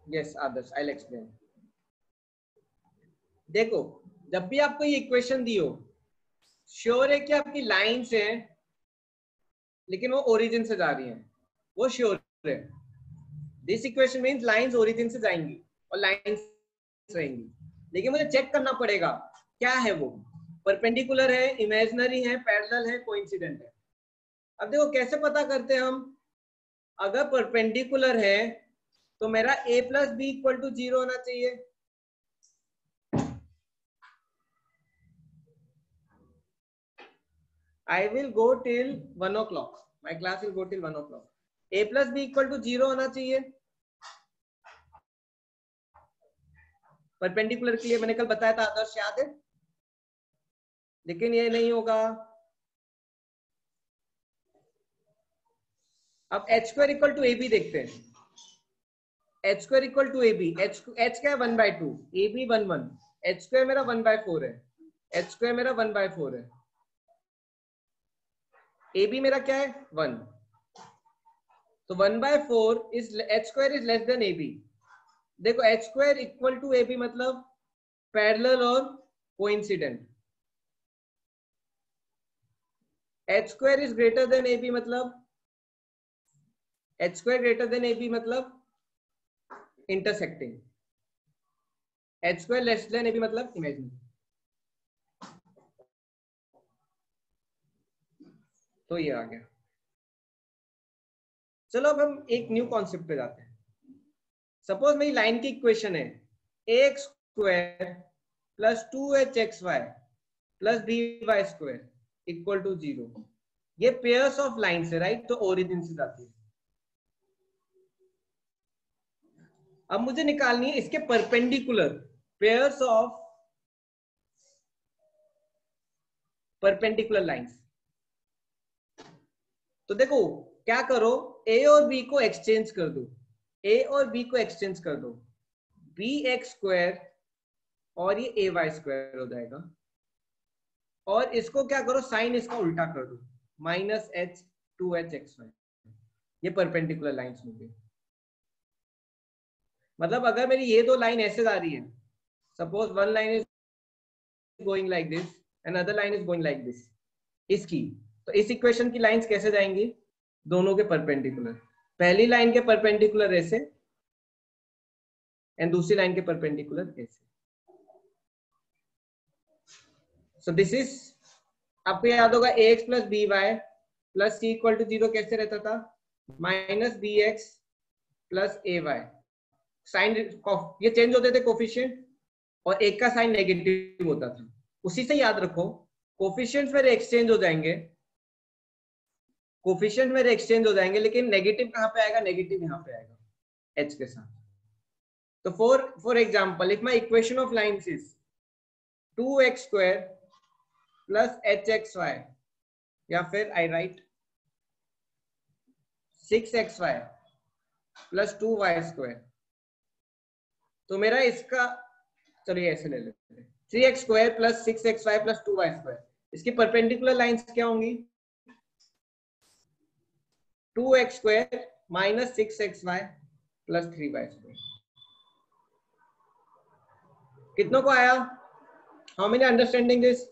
Yes Adarsh, I will explain. देखो जब भी आपको ये इक्वेशन दी हो, श्योर है कि आपकी लाइंस है लेकिन वो ओरिजिन से जा रही है. वो श्योर है। This equation means lines origin से जाएंगी और लाइंस रहेंगी, लेकिन मुझे चेक करना पड़ेगा क्या है वो, परपेंडिकुलर है, इमेजिनरी है, पैरेलल है, कोइंसिडेंट है। अब देखो कैसे पता करते हैं हम, अगर परपेंडिकुलर है तो मेरा a plus B equal to 0 होना चाहिए। I will go till 1 o'clock. My class will go till 1 o'clock. A plus b equal to 0 होना चाहिए। परपेंडिकुलर के लिए मैंने कल बताया था आदर्श, याद है? लेकिन ये नहीं होगा। अब h square equal to ab देखते हैं। h square equal to ab, h क्या है 1/2, ab 1 1, h स्क्वायर मेरा 1/4 है, h स्क्वायर मेरा 1/4 है, ab मेरा क्या है 1, तो 1/4 is h square is less than ab। देखो h square equal to ab मतलब पैरेलल और coincident, h square is greater than ab मतलब h square greater than ab मतलब intersecting, h square less than ab मतलब imaginary. तो ये आ गया। चलो अब हम एक न्यू कॉन्सेप्ट पे जाते हैं। सपोज मेरी लाइन की इक्वेशन है ax square plus 2hxy plus by square equal to 0। ये पेयर्स ऑफ लाइन्स है, राइट? तो ओरिजिन से जाती है। अब मुझे निकालनी है इसके perpendicular pairs of perpendicular lines. तो देखो क्या करो, a और b को एक्सचेंज कर दो, a और b को एक्सचेंज कर दो, bx स्क्वायर और ये ay स्क्वायर हो जाएगा, और इसको क्या करो साइन इसका उल्टा कर दो, माइनस h 2hxy। ये परपेंडिकुलर लाइंस में गई। मतलब अगर मेरी ये दो लाइन ऐसे जा रही है, suppose one line is going like this and other line is going like this, इसकी, तो इस इक्वेशन की लाइंस कैसे जाएंगी? दोनों के परपेंडिकुलर। पहली लाइन के परपेंडिकुलर ऐसे एंड दूसरी लाइन के परपेंडिकुलर ऐसे। सो दिस इज, आपको याद होगा ax plus B Y plus C equal to 0 कैसे रहता था? Minus B X plus A Y. Sign ये चेंज होते थे कोफिशिएंट, और एक का साइन नेगेटिव होता था। उसी से याद रखो, कोफिशिएंट्स मेरे एक्सचेंज हो जाएंगे, कोफिशिएंट मेरे एक्सचेंज हो जाएंगे, लेकिन नेगेटिव कहां पे आएगा? नेगेटिव यहां पे आएगा h के साथ। तो for example if my equation of lines is 2x square plus hxy, या फिर आई right 6xy plus 2y square, तो मेरा इसका, चलिए ऐसे ले लेते हैं, 3x square plus 6xy plus 2y square, इसकी परपेंडिकुलर लाइंस क्या होंगी? 2x square minus 6xy plus 3y square. कितनों को आया? How many understanding this?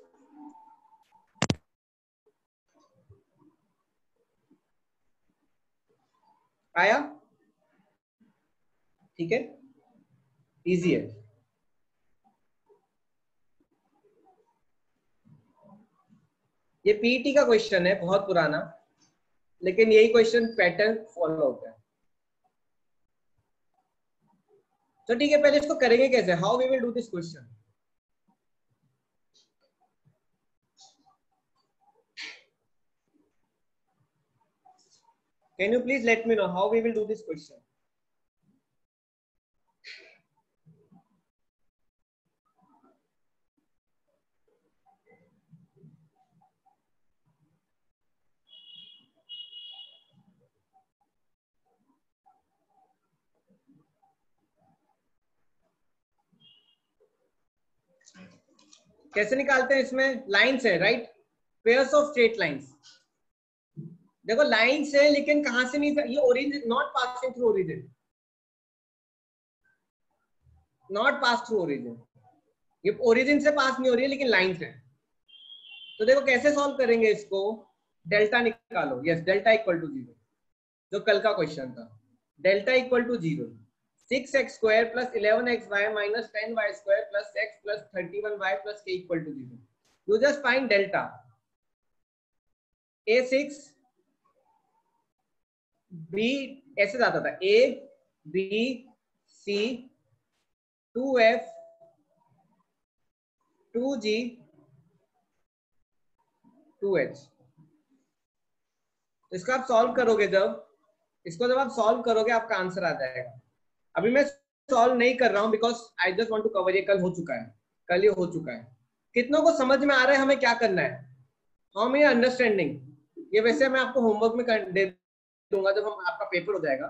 आया? ठीक है, इजी है। ये पीटी का क्वेश्चन है, बहुत पुराना, लेकिन यही क्वेश्चन पैटर्न फॉलो होता है। तो ठीक है, पहले इसको करेंगे कैसे? How we will do this question? Can you please let me know how we will do this question? कैसे निकालते हैं? इसमें लाइंस है, right? Pairs of straight lines. देखो लाइंस है, लेकिन कहां से नहीं, ये origin not passing through origin, not pass through origin, ये ओरिजिन से पास नहीं हो रही है, लेकिन लाइंस है। तो देखो कैसे सॉल्व करेंगे इसको? डेल्टा निकालो, यस डेल्टा इक्वल टू 0। जो कल का क्वेश्चन था, delta equal to 0, 6x² + 11xy - 10y² + x + 31y + k equal to 0. You just find delta. A6 B ऐसे जाता था, A B C 2F 2G 2H. इसका आप सॉल्व करोगे, जब आप सॉल्व करोगे आपका आंसर आ जाएगा. अभी मैं सॉल्व नहीं कर रहा हूं because I just want to cover. ये कल हो चुका है, कल ये हो चुका है. कितनों को समझ में आ रहा है हमें क्या करना है? How many understanding? ये वैसे मैं आपको होमवर्क में दे दूंगा जब हम आपका पेपर हो जाएगा.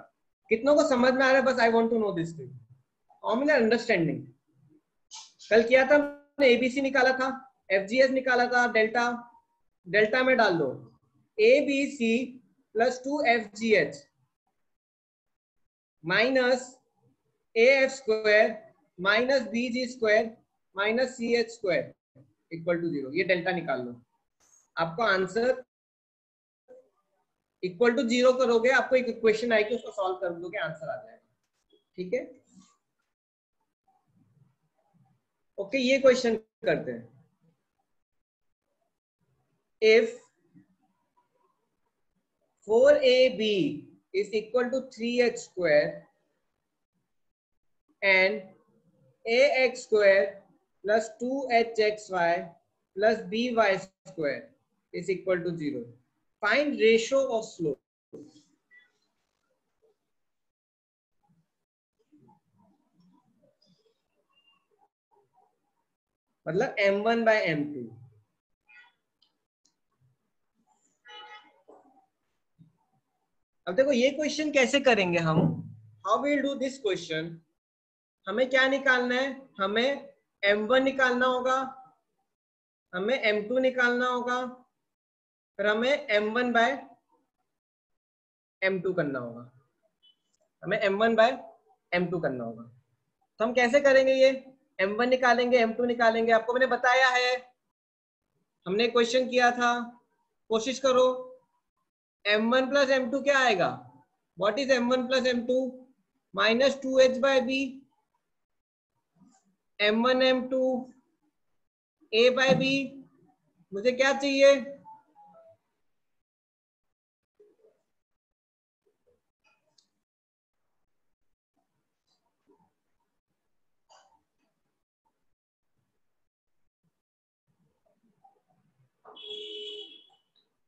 कितनों को समझ में आ रहा है? बस I want to know this thing. How many understanding? कल किया था हमने, एबीसी निकाला था, एफजीएस निकाला था, डेल्टा में डाल दो ABC + 2FGH minus AF² - BG² - CH² equal to 0. ये डेल्टा निकाल लो. आपको आंसर इक्वल टू 0 करोगे, आपको एक इक्वेशन आएगी, उसको सॉल्व कर दोगे, आंसर आ जाएगा. ठीक है, ओके. ये क्वेश्चन करते हैं. If 4AB is equal to 3H² and AX² + 2HXY + BY² is equal to 0. Find ratio of slope. मतलब M1/M2. अब देखो ये क्वेश्चन कैसे करेंगे हम. How will do this question? हमें क्या निकालना है? हमें M1 निकालना होगा, हमें M2 निकालना होगा, फिर हमें M1/M2 करना होगा. हमें M1/M2 करना होगा. तो हम कैसे करेंगे ये? M1 निकालेंगे, M2 निकालेंगे. आपको मैंने बताया है, हमने क्वेश्चन किया था. कोशिश करो. M1 + M2 क्या आएगा? What is M1 + M2? -2H/B. M1 M2 A/B. मुझे क्या चाहिए?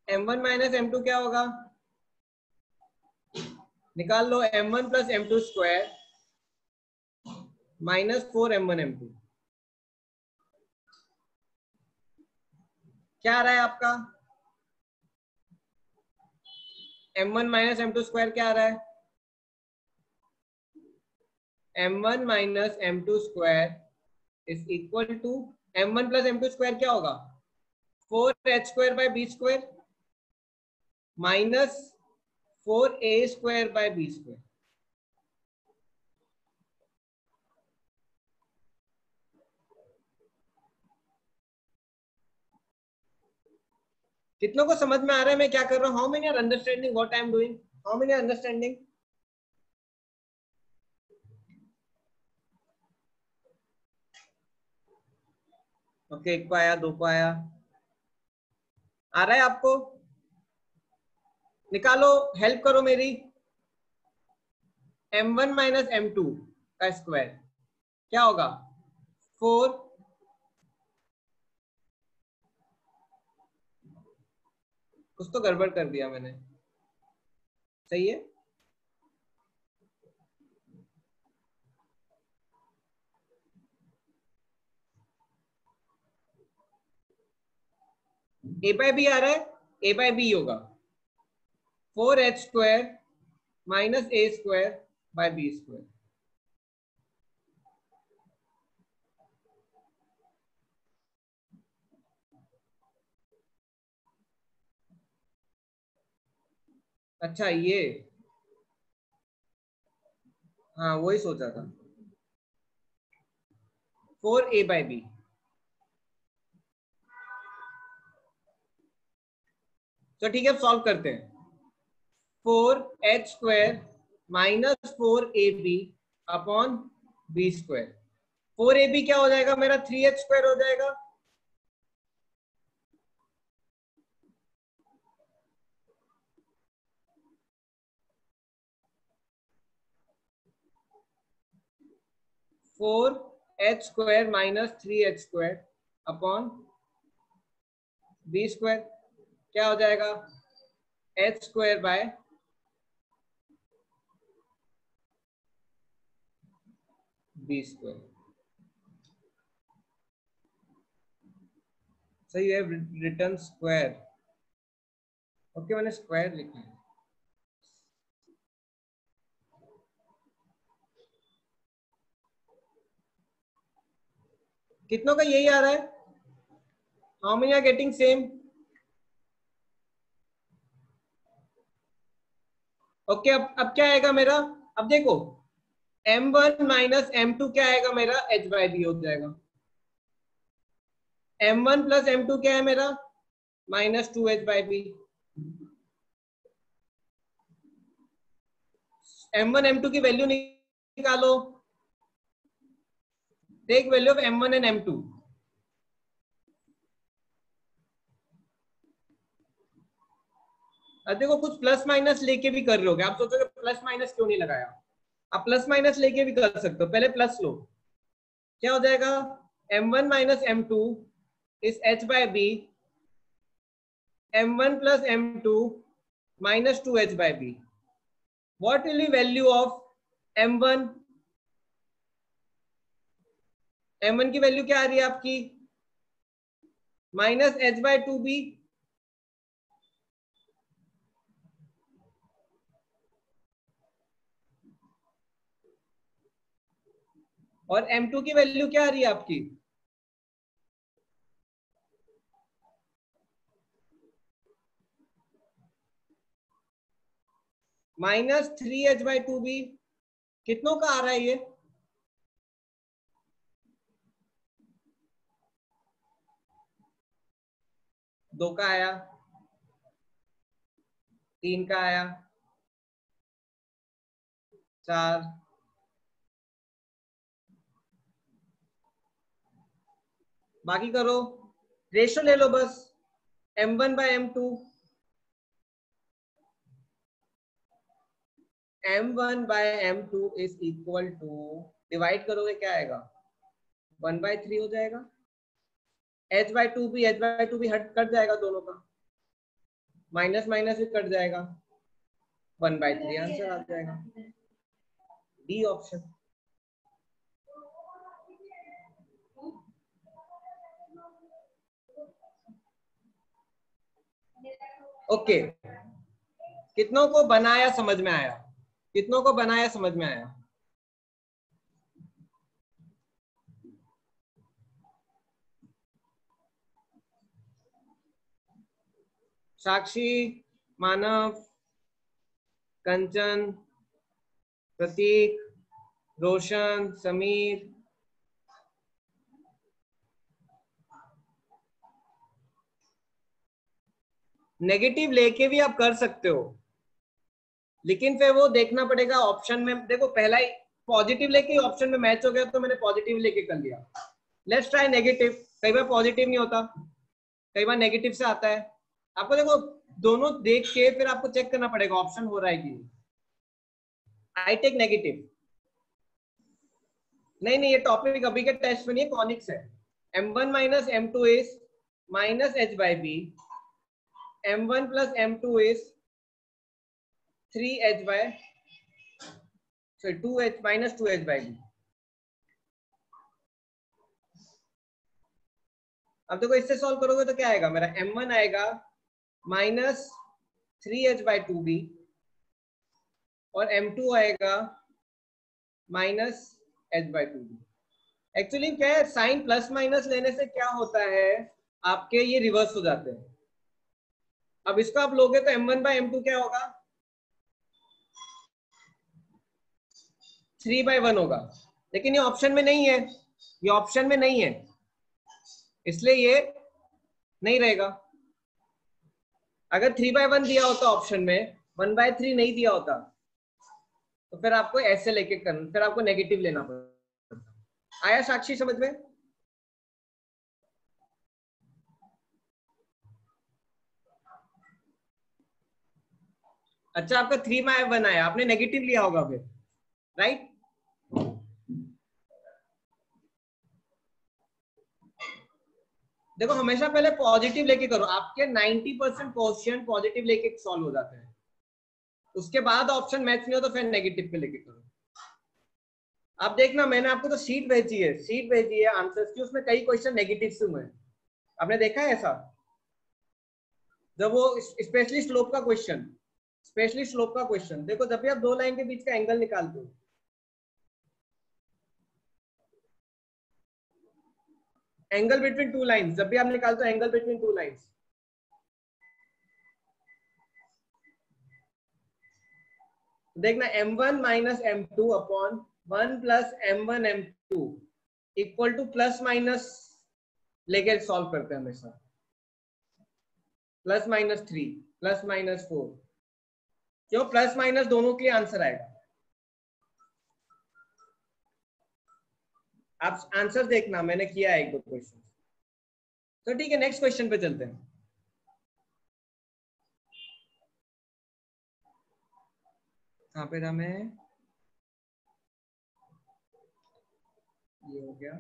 M1 - M2 क्या होगा? निकाल लो. M1 + M2² -4M1 M2 क्या आ रहा है आपका? M1 - M2² क्या आ रहा है? M1 - M2² is equal to M1 + M2² क्या होगा? 4H²/B² - 4A²/B². कितनों को समझ में आ रहा है मैं क्या कर रहा हूँ? How many are understanding what I am doing? How many understanding? Okay, एक को आया, दो को आया. आ रहा है आपको? निकालो, हेल्प करो मेरी. M1 - M2 का स्क्वायर क्या होगा? 4. कुछ तो गड़बड़ कर दिया मैंने. सही है. A/B आ रहा है, A/B होगा 4H² - A²/B². अच्छा, ये हाँ वही सोचा था. 4A/B. तो ठीक है, सॉल्व करते हैं. 4h² minus 4ab upon b²। 4ab क्या हो जाएगा मेरा 3h² हो जाएगा। Four h² minus 3h² upon b² क्या हो जाएगा h² by b²। So you have written square. Okay मैंने स्क्वायर लिखा है। कितनों का यही आ रहा है? How many are getting same? Okay अब क्या आएगा मेरा? अब देखो m1 माइनस m2 क्या आएगा मेरा h/b हो जाएगा। m1 प्लस m2 क्या है मेरा माइनस 2h/b। m1 m2 की वैल्यू निकालो। Take value of m1 and m2। अब देखो कुछ प्लस माइनस लेके भी कर रहे होगे आप, सोचोगे प्लस माइनस क्यों नहीं लगाया। आप प्लस माइनस लेके भी कर सकते हो, पहले प्लस लो। क्या हो जाएगा m1 minus m2 is h/b, m1 plus m2 minus 2h/b। What will be value of m1? m1 की वैल्यू क्या आ रही है आपकी माइनस h/2b और m2 की वैल्यू क्या आ रही है आपकी माइनस 3h/2b। कितनों का आ रहा है ये? दो का आया, 3 का आया, 4, बाकी करो रेशो ले लो बस m1 by m2। m1 by m2 is equal to, divide करोगे क्या आएगा 1/3 हो जाएगा। h/2b हट कट जाएगा दोनों का, माइनस माइनस भी कट जाएगा, 1/3 आंसर आ जाएगा डी ऑप्शन। ओके कितनों को बनाया समझ में आया? कितनों को बनाया समझ में आया? साक्षी, मानव, कंचन, प्रतीक, रोशन, समीर, नेगेटिव लेके भी आप कर सकते हो, लेकिन फिर वो देखना पड़ेगा ऑप्शन में। देखो पहला ही पॉजिटिव लेके ऑप्शन में मैच हो गया तो मैंने पॉजिटिव लेके कर लिया। Let's try negative. कई बार पॉजिटिव नहीं होता, कई बार नेगेटिव से आता है। आपको देखो दोनों देख के फिर आपको चेक करना पड़ेगा ऑप्शन हो रहा है कि नहीं। I take negative. नहीं ये टॉपिक अभी के टेस्ट में नहीं है, कॉनिक्स है। m1 minus m2 is minus h/b, m1 plus m2 is 2h minus 2h/b। अब देखो इससे सॉल्व करोगे तो क्या आएगा मेरा m1 आएगा माइनस 3h/2b और m2 आएगा माइनस h/2b। एक्चुअली क्या है साइन प्लस माइनस लेने से क्या होता है आपके ये रिवर्स हो जाते हैं। अब इसको आप लोगे तो m1/m2 क्या होगा 3/1 होगा, लेकिन ये ऑप्शन में नहीं है, ये ऑप्शन में नहीं है इसलिए ये नहीं रहेगा। अगर 3/1 दिया होता ऑप्शन में 1/3 नहीं दिया होता तो फिर आपको ऐसे लेके करना, फिर आपको नेगेटिव लेना पड़ता। आया साक्षी समझ में? अच्छा, आपका 3/1 आया, आपने नेगेटिव लिया होगा फिर, राइट? देखो हमेशा पहले पॉजिटिव लेके करो, आपके 90% क्वेश्चन पॉजिटिव लेके सॉल्व हो जाते हैं। उसके बाद ऑप्शन मैच नहीं हो तो फिर नेगेटिव पे लेके करो। आप देखना, मैंने आपको तो शीट भेजी है आंसर्स की, उसमें कई क्वेश्चन नेगेटिव से हुए हैं। आपने देखा है ऐसा? जब वो स्पेशली स्लोप का क्वेश्चन देखो, जब भी आप दो लाइन के बीच का एंगल निकालते हो, एंगल बिटवीन टू लाइंस, जब भी आप निकालते हो एंगल बिटवीन टू लाइंस, देखना m1 minus m2 upon 1 plus m1 m2 equal to plus minus लेके सॉल्व करते हैं हमेशा, +-3 +-4, क्यों? प्लस माइनस दोनों के लिए आंसर आएगा। आप आंसर देखना, मैंने किया है 1-2 क्वेश्चन। तो ठीक है, नेक्स्ट क्वेश्चन पे चलते हैं। कहाँ पे था मैं? ये हो गया।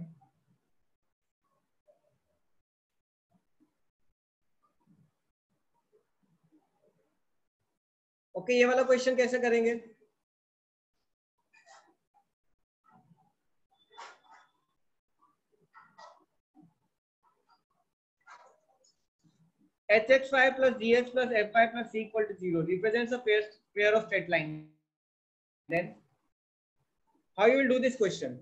ओके, ये वाला क्वेश्चन कैसे करेंगे? hx5 plus gx plus f5 plus c equal to 0 represents a pair of straight line. Then how you will do this question?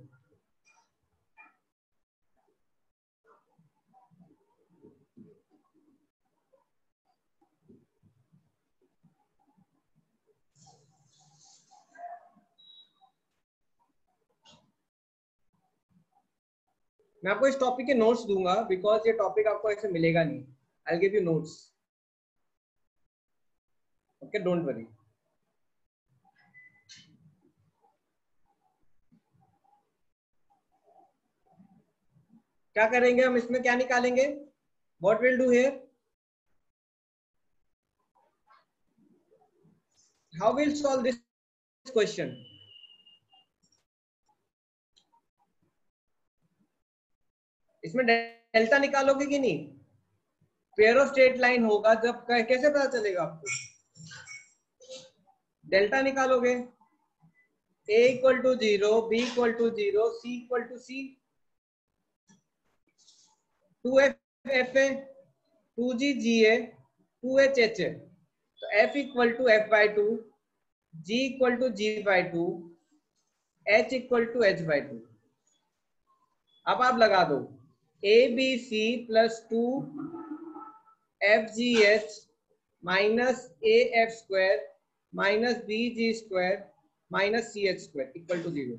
मैं आपको इस टॉपिक के नोट्स दूंगा, बिकॉज ये टॉपिक आपको ऐसे मिलेगा नहीं। I will give you notes, okay, don't worry. क्या करेंगे हम इसमें, क्या निकालेंगे? What will do here? How will solve this question? इसमें डेल्टा निकालोगे कि नहीं? पेयर ऑफ स्ट्रेट लाइन होगा जब, कैसे पता चलेगा आपको? डेल्टा निकालोगे, a equal to 0, b equal to 0, c equal to c, 2f f है, 2g g है, 2h h है, तो f equal to f/2, g equal to g/2, h equal to h/2। अब आप लगा दो abc plus 2 fgh minus af square minus bg square minus ch square equal to 0।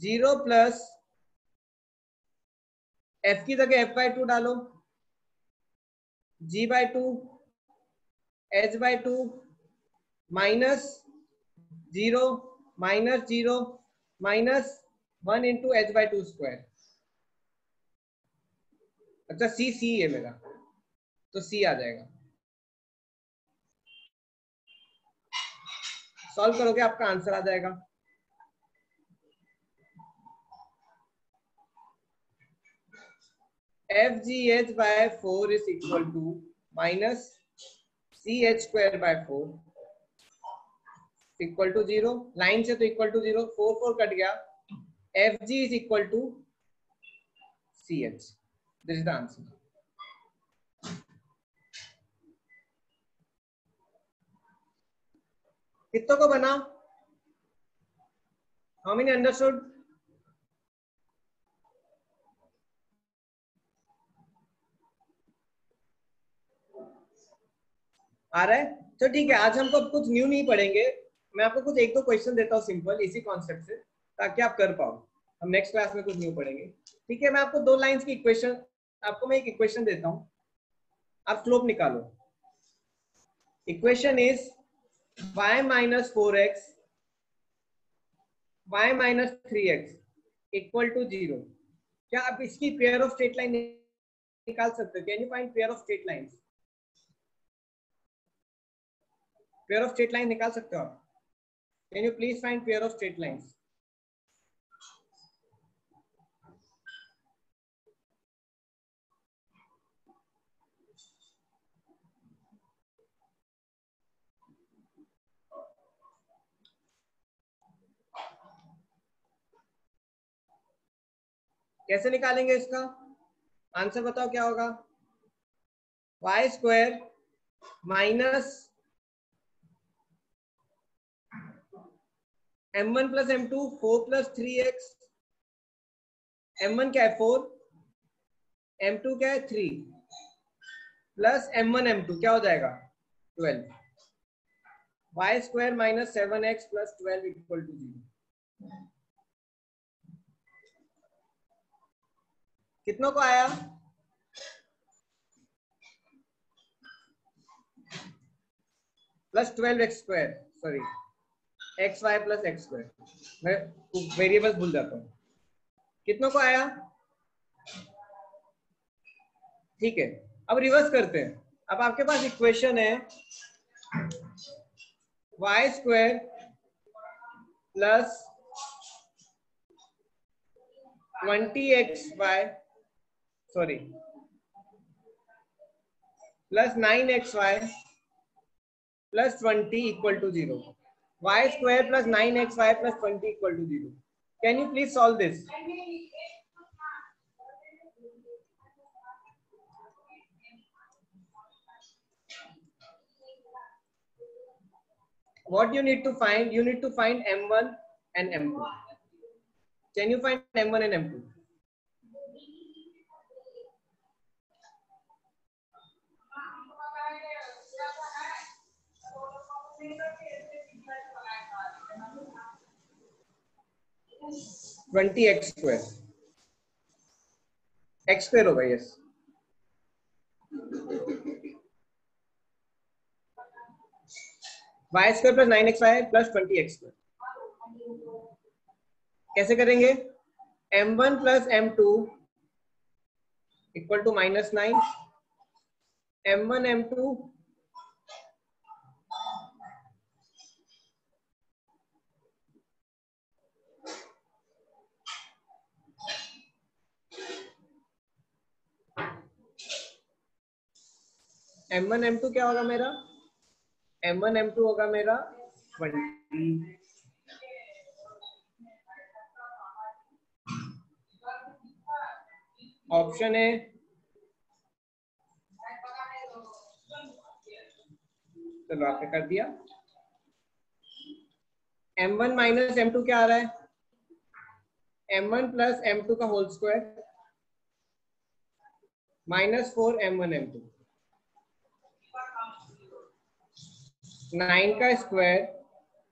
0 plus f की जगह f/2 डालो, g/2 h/2 minus 0 minus 0 minus 1 into h/2 square. अच्छा, C है मेरा, तो सी आ जाएगा। सॉल्व करोगे आपका आंसर आ जाएगा। FGH/4 is equal to minus CH square by 4 equal to 0। Line से तो इक्वल टू 0, 4 कट गया। FG is equal to CH. This is the answer. कितनों को बना? How many understood? आ रहा है? तो ठीक है, आज हमको कुछ न्यू नहीं पढ़ेंगे। मैं आपको कुछ 1-2 क्वेश्चन देता हूँ सिंपल इसी कॉन्सेप्ट से, ताकि आप कर पाओ। हम नेक्स्ट क्लास में कुछ न्यू पढ़ेंगे, ठीक है? मैं आपको 2 लाइंस की इक्वेशन, आपको मैं एक इक्वेशन देता हूँ, आप स्लोप निकालो। Equation is y minus 4x y minus 3x equal to 0। क्या आप इसकी पेयर ऑफ स्ट्रेट लाइन निकाल सकते हो? Can you find pair of straight lines? Pair of straight line निकाल सकते हो आप? Can you please find pair of straight lines? कैसे निकालेंगे इसका आंसर? बताओ क्या होगा? Y square minus m1 plus m2 4 plus 3x। m1 क्या है 4, m2 क्या है 3 प्लस m1 m2 क्या हो जाएगा 12। Y square minus 7x plus 12 equal to 0। कितनों को आया? Plus 12x square, sorry X Y plus X square, मैं वेरिएबल्स भूल जाता हूँ। कितनों को आया? ठीक है, अब रिवर्स करते हैं। अब आपके पास इक्वेशन है Y square plus 20xy sorry plus 9xy plus 20 equal to 0। Y square plus 9xy plus 20 equal to 0। Can you please solve this? What you need to find? You need to find m1 and m2. Can you find m1 and m2? Twenty x square होगा, yes. Y square plus 9xy plus 20x square. कैसे करेंगे? m1 plus m2 equal to -9, m1 m2 m1 m2 क्या होगा मेरा? m1 m2 होगा मेरा 20। Option है चलो आपने कर दिया। m1 माइनस m2 क्या आ रहा है? m1 प्लस m2 का होल स्क्वायर -4 m1 m2, 9 का स्क्वायर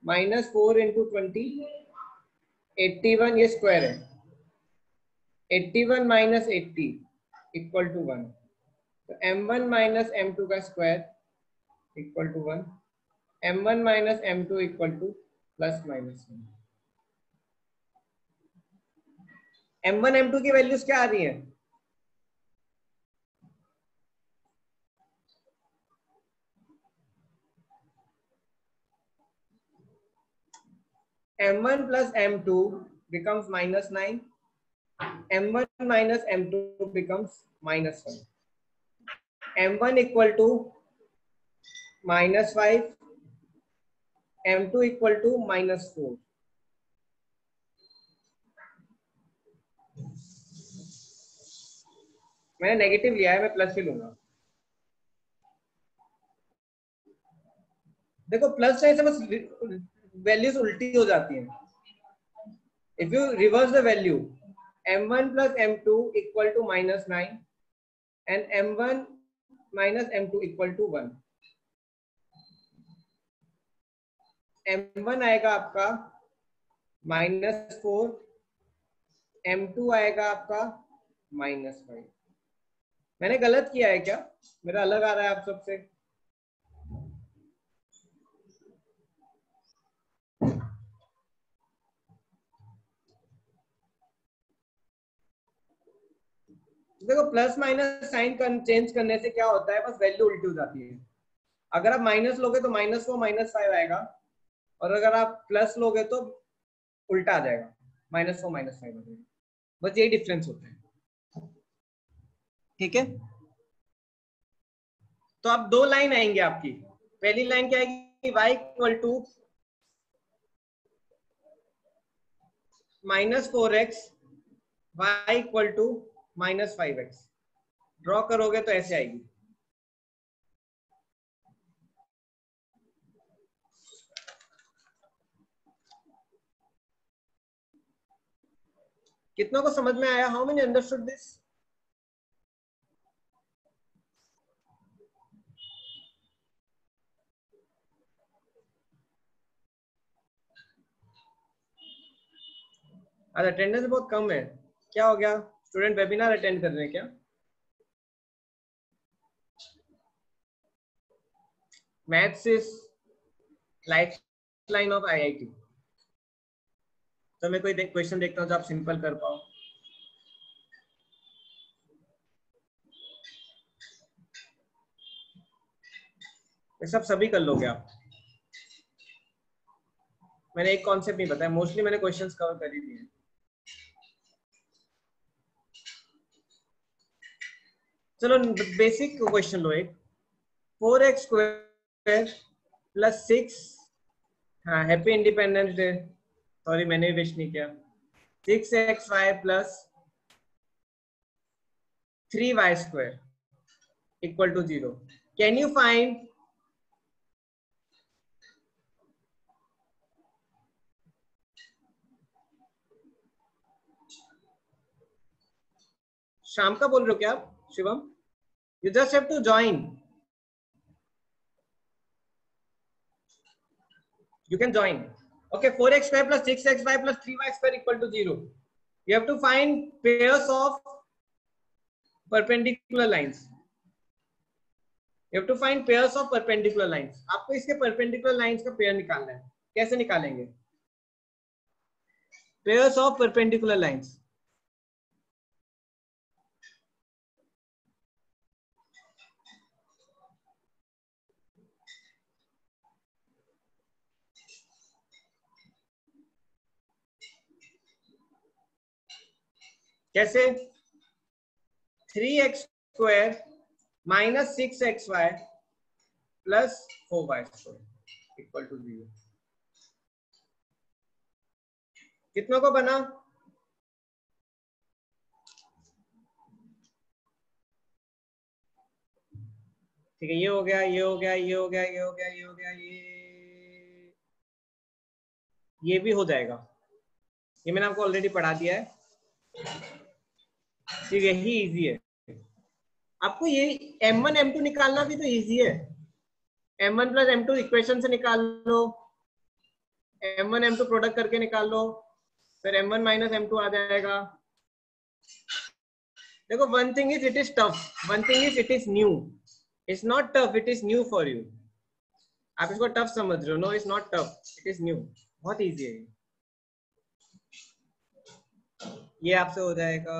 -4 इंटू 20 81, ये स्क्वायर है। 81 माइनस 80 इक्वल टू 1। तो m1 माइनस m2 का square equal to 1, m1 minus m2 equal to plus minus 1। m1 m2 की वैल्यूज क्या आ रही है? m1 plus m2 becomes -9, m1 minus m2 becomes -1, m1 equal to -5, m2 equal to -4। मैंने negative लिया है, मैं plus ही लूंगा। देखो प्लस साइन से बस वैल्यूज उल्टी हो जाती हैं। If you reverse the value, m1 plus m2 equal to -9 and m1 minus m2 equal to 1। m1 आएगा आपका -4, m2 आएगा आपका -5। मैंने गलत किया है क्या? मेरा अलग आ रहा है आप सबसे? देखो प्लस माइनस साइन चेंज करने से क्या होता है, बस वैल्यू उल्टी हो जाती है। अगर आप माइनस लोगे तो -4 -5 आएगा, और अगर आप प्लस लोगे तो उल्टा आ जाएगा, -4 -5 आ जाएगा। बस यही डिफरेंस होता है, ठीक है। तो अब दो लाइन आएंगे आपकी। पहली लाइन क्या आएगी, y equal to -4x, y equal to -5x। Draw करोगे तो ऐसे आएगी। कितनों को समझ में आया? How many understood this? आज अटेंडेंस बहुत कम है, क्या हो गया? स्टूडेंट वेबिनार अटेंड कर रहे हैं क्या? Maths is lifeline of IIT. तो मैं कोई क्वेश्चन देखता हूँ जो आप सिंपल कर पाओ। ये सब सभी कर लोगे आप। मैंने एक कॉन्सेप्ट नहीं बताया, मोस्टली मैंने क्वेश्चंस कवर कर ही दिए। चलो बेसिक क्वेश्चन लो एक। 4x स्क्वायर प्लस 6, हाँ हैप्पी इंडिपेंडेंस डे, सॉरी मैंने भी विश नहीं किया। 6xy plus 3y square equal to 0। Can you find शाम का बोल रहे हो क्या आप Shivam? You just have to join, you can join. Okay, 4x square plus 6xy plus 3y square equal to 0. You have to find pairs of perpendicular lines. You have to find pairs of perpendicular lines. आपको इसके perpendicular lines का pair निकालना है। कैसे निकालेंगे? Pairs of perpendicular lines. कैसे? 3x square minus 6xy plus 4y square equal to 0. कितनों को बना? ठीक है, ये हो गया, ये हो गया, ये हो गया, ये हो गया, ये हो गया, ये भी हो जाएगा। ये मैंने आपको ऑलरेडी पढ़ा दिया है, ठीक है, यही इजी है। आपको ये m1 m2 निकालना भी तो इजी है। m1 प्लस m2 इक्वेशन से निकाल लो, m1 m2 प्रोडक्ट करके निकाल लो, फिर m1 माइनस m2 आ जाएगा। देखो one thing is it is tough, one thing is it is new. It's not tough, it is new for you. आप इसको टफ समझ रहे हो, no it's not tough, it is new, बहुत easy है। ये आपसे हो जाएगा।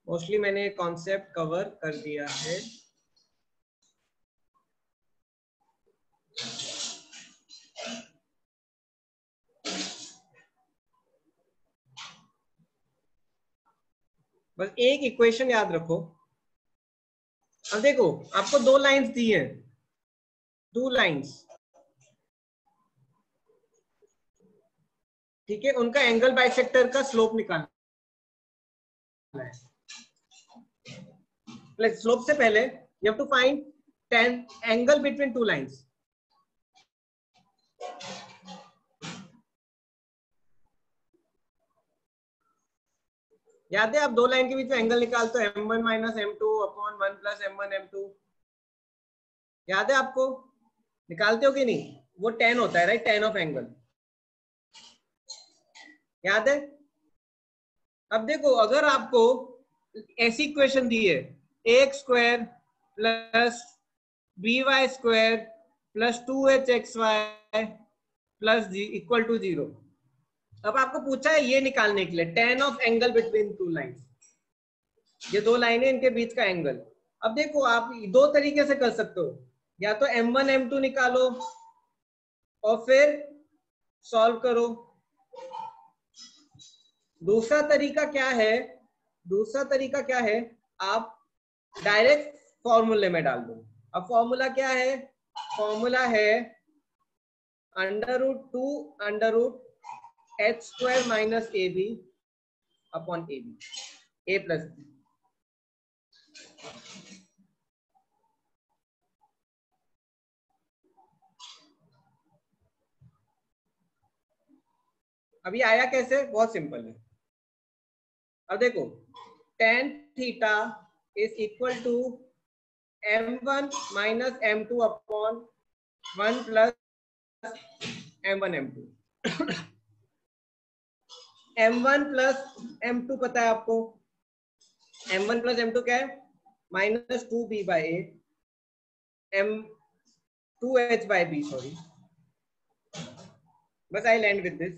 मोस्टली मैंने कॉन्सेप्ट कवर कर दिया है। बस एक इक्वेशन याद रखो। अब देखो आपको दो लाइंस दी है, टू लाइंस, ठीक है, उनका एंगल बाइसेक्टर का स्लोप निकालना है। स्लोप से पहले you have to find ten angle between two lines. याद है, आप दो लाइन के बीच में एंगल निकालते हो m1 minus m2 upon 1 plus m1 m2। याद है आपको? निकालते हो कि नहीं? वो tan होता है, राइट, tan ऑफ एंगल। याद है? अब देखो अगर आपको ऐसी इक्वेशन दी है, ax square plus by square plus 2hxy plus g equal to 0, अब आपको पूछा है ये निकालने के लिए tan of angle between two lines, ये दो लाइनें इनके बीच का एंगल। अब देखो आप दो तरीके से कर सकते हो, या तो m1 m2 निकालो और फिर सॉल्व करो। दूसरा तरीका क्या है, दूसरा तरीका क्या है, आप डायरेक्ट फॉर्मूले में डाल दो। अब फॉर्मूला क्या है, फॉर्मूला है √2 √h² minus AB upon AB, A plus B। अभी आया कैसे, बहुत सिंपल है। अब देखो tan theta is equal to m1 minus m2 upon 1 plus m1 m2। m1 plus m2 पता है आपको, m1 प्लस m2 क्या है, minus 2b by a m2h by b, sorry बस I land with this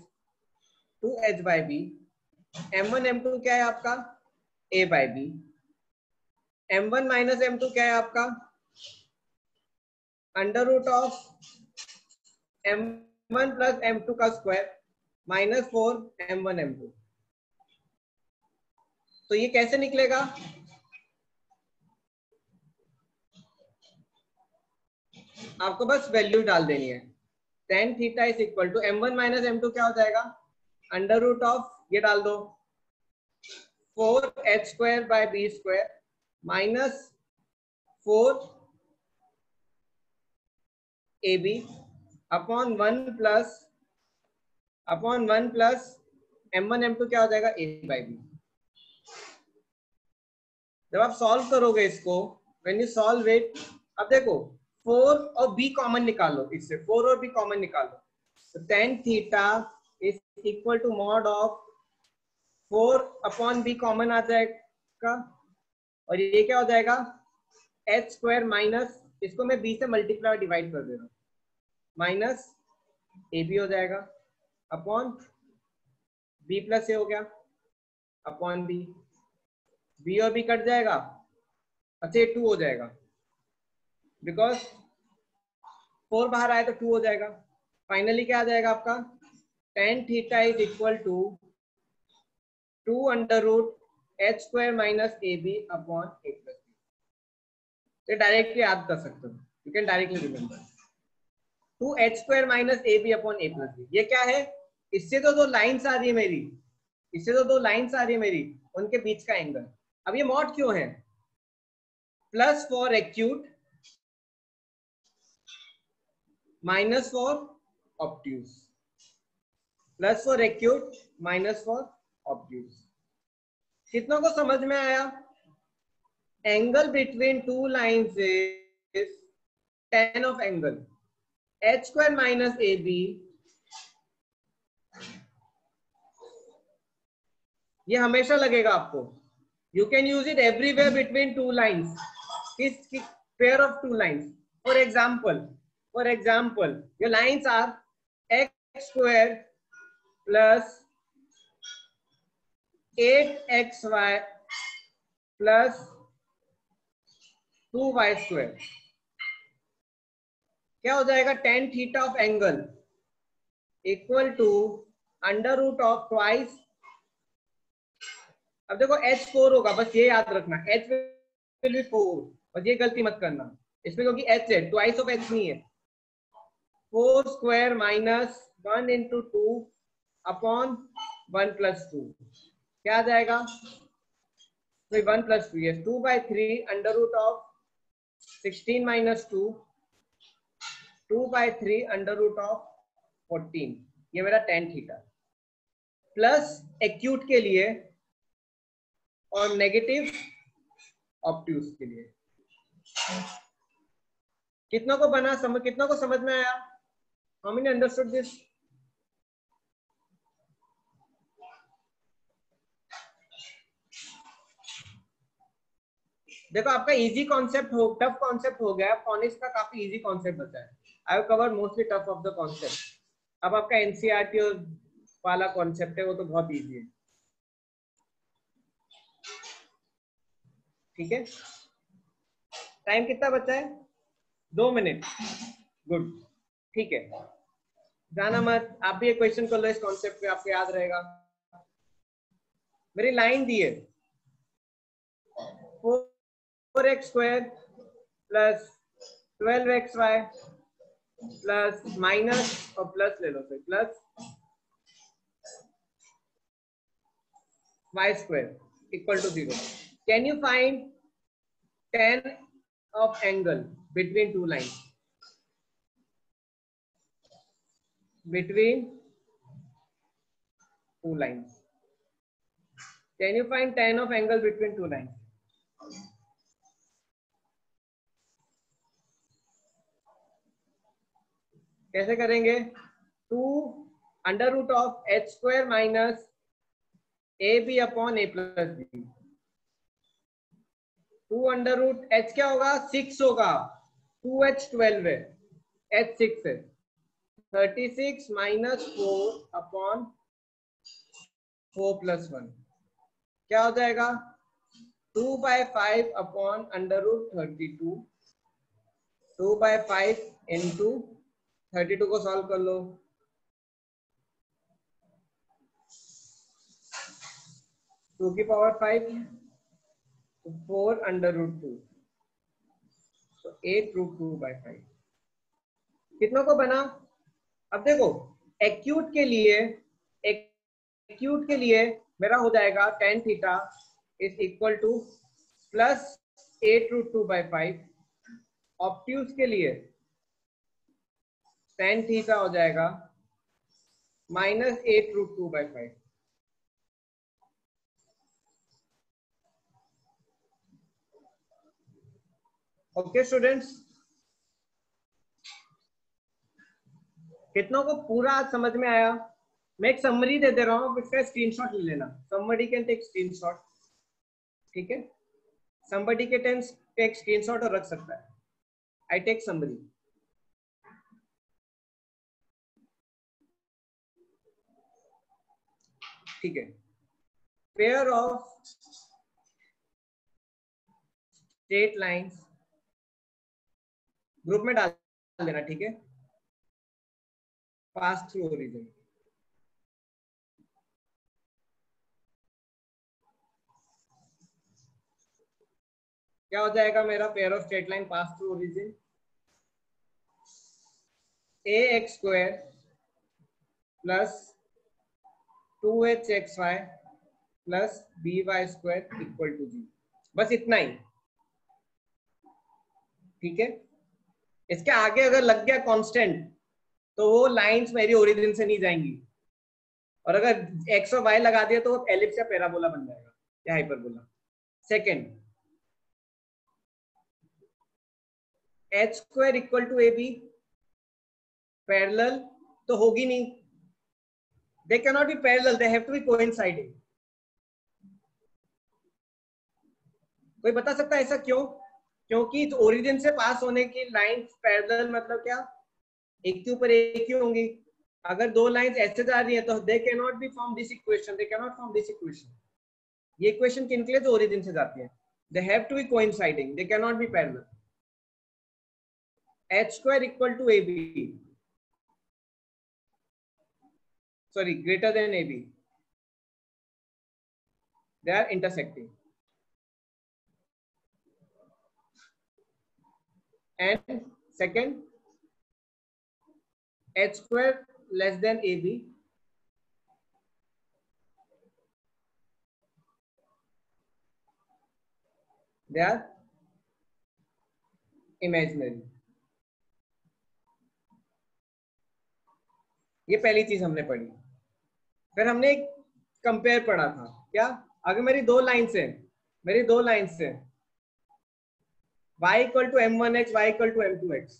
2h by b। m1 m2 क्या है आपका, a by b। m1 minus m2 क्या है आपका, under root of m1 plus m2 का स्क्वायर माइनस 4 m1 m2। तो ये कैसे निकलेगा, आपको बस वैल्यू डाल देनी है। tan theta is equal to m1 minus m2 क्या हो जाएगा, अंडर रूट ऑफ, ये डाल दो 4h² by b square minus 4ab upon 1 plus m1 m2 क्या हो जाएगा, a बाई b। जब आप सॉल्व करोगे इसको, व्हेन यू सॉल्व इट, अब देखो 4 और b कॉमन निकालो, इससे 4 और b कॉमन निकालो, तो tan theta is equal to mod of 4 upon b common आ जाएगा, और ये क्या हो जाएगा, h² माइनस, इसको मैं b से मल्टीप्लाई डिवाइड कर दे रहा हूँ, माइनस ab हो जाएगा अपॉन b प्लस a हो गया अपॉन b, b और b कट जाएगा, अच्छा ये 2 हो जाएगा, बिकॉज 4 बाहर आए तो 2 हो जाएगा। फाइनली क्या आ जाएगा आपका, tan theta is equal to 2 under root h² minus ab upon a plus b। ये डायरेक्टली याद कर सकते हो, you can directly remember 2h² minus ab upon a plus b। ये क्या है, इससे तो दो लाइंस आ रही है मेरी, इससे तो दो लाइंस आ रही है मेरी, उनके बीच का एंगल। अब ये मॉड क्यों है, plus for acute minus for obtuse, plus for acute minus for obtuse. कितनों को समझ में आया, angle between two lines is tan of angle h² minus ab, ये हमेशा लगेगा आपको, you can use it everywhere between two lines, किस pair of two lines. For example your lines are x² plus 8xy plus 2y², क्या हो जाएगा, tan theta of angle equal to under root of twice, अब देखो h4 होगा, बस ये याद रखना, h विल बी 4, और ये गलती मत करना इसमें, क्योंकि h है, ट्वाइस ऑफ h नहीं है। 4 square minus 1 into 2 upon 1 plus 2 क्या आ जाएगा, तो 1 प्लस 2 है 2/3 under root of 16 minus 2 2/3 under root of 14, ये मेरा tan थीटा। प्लस एक्यूट के लिए और नेगेटिव ऑब्ट्यूज के लिए। कितनों को बना, कितनों को समझ में आया, हाउ मेनी अंडरस्टूड दिस। देखो आपका इजी कॉन्सेप्ट हो, टफ कॉन्सेप्ट हो गया, कॉनिक्स का काफी इजी कॉन्सेप्ट बचा है। I have covered mostly tough of the concept. अब आपका एनसीईआरटी और वाला कॉन्सेप्ट है वो तो बहुत इजी है। ठीक है, टाइम कितना बचा है? 2 मिनट। गुड, ठीक है, जाना मत। आप भी एक क्वेश्चन कर लो इस कॉन्सेप्ट पे, आपको याद रहेगा। मेरी लाइन दी है 4x स्क्वायर प्लस 12xy प्लस माइनस और प्लस ले लो फिर plus y square equal to 0. Can you find tan of angle between two lines? Between two lines. Can you find tan of angle between two lines? कैसे करेंगे? 2 under root of h square minus a b upon a plus b. 2 under root h क्या होगा? 6 होगा। 2h 12 है, h 6 है। 36 minus 4 upon 4 plus 1 क्या हो जाएगा? 2/5 अपॉन अंडर रूट 32। 2/5 इंटू 32 को सॉल्व कर लो। 2 की पावर 5, 4 अंडर रूट 2, तो 8 रूट 2/5 कितनों को बना? अब देखो एक्यूट के लिए मेरा हो जाएगा tan theta is equal to plus 8 root 2/5। Obtuse के लिए tan थीटा हो जाएगा माइनस 8 रूट 2/5। ओके स्टूडेंट्स, कितनों को पूरा समझ में आया? मैं एक समरी दे दे रहा हूँ, इसका स्क्रीनशॉट ले लेना। somebody can take screenshot, ठीक है? somebody can take screenshot और रख सकता है। I take summary। ठीक है, pair of straight lines group में डाल देना, ठीक है? Pass through origin. क्या हो जाएगा मेरा pair of straight line pass through origin? ax square plus 2hxy plus by square equal to 0। बस इतना ही, ठीक है? इसके आगे अगर लग गया कांस्टेंट तो वो लाइंस मेरी ओरिजिन से नहीं जाएंगी, और अगर x और y लगा दिया तो वो एलिप्स या पैराबोला बन जाएगा या hyperbola. Second, h square equal to ab parallel तो होगी नहीं, they cannot be parallel, they have to be coinciding। कोई बता सकता है ऐसा क्यों? क्योंकि ओरिजिन से पास होने की लाइंस पैरेलल मतलब क्या? एक के ऊपर एक ही होंगी। अगर दो लाइंस ऐसे जा रही है तो they can not be form this equation, they can not form this equation. ये इक्वेशन किन के लिए? जो ओरिजिन से जाती है। They have to be coinciding, they can not be parallel. h square equal to ab, sorry greater than ab, they are intersecting. And second, h square less than ab, they are imaginary। ये पहली चीज हमने पढ़ी। फिर हमने एक compare पढ़ा था, क्या? अगर मेरी दो लाइन्स है, y equal to m1x, y equal to m2x,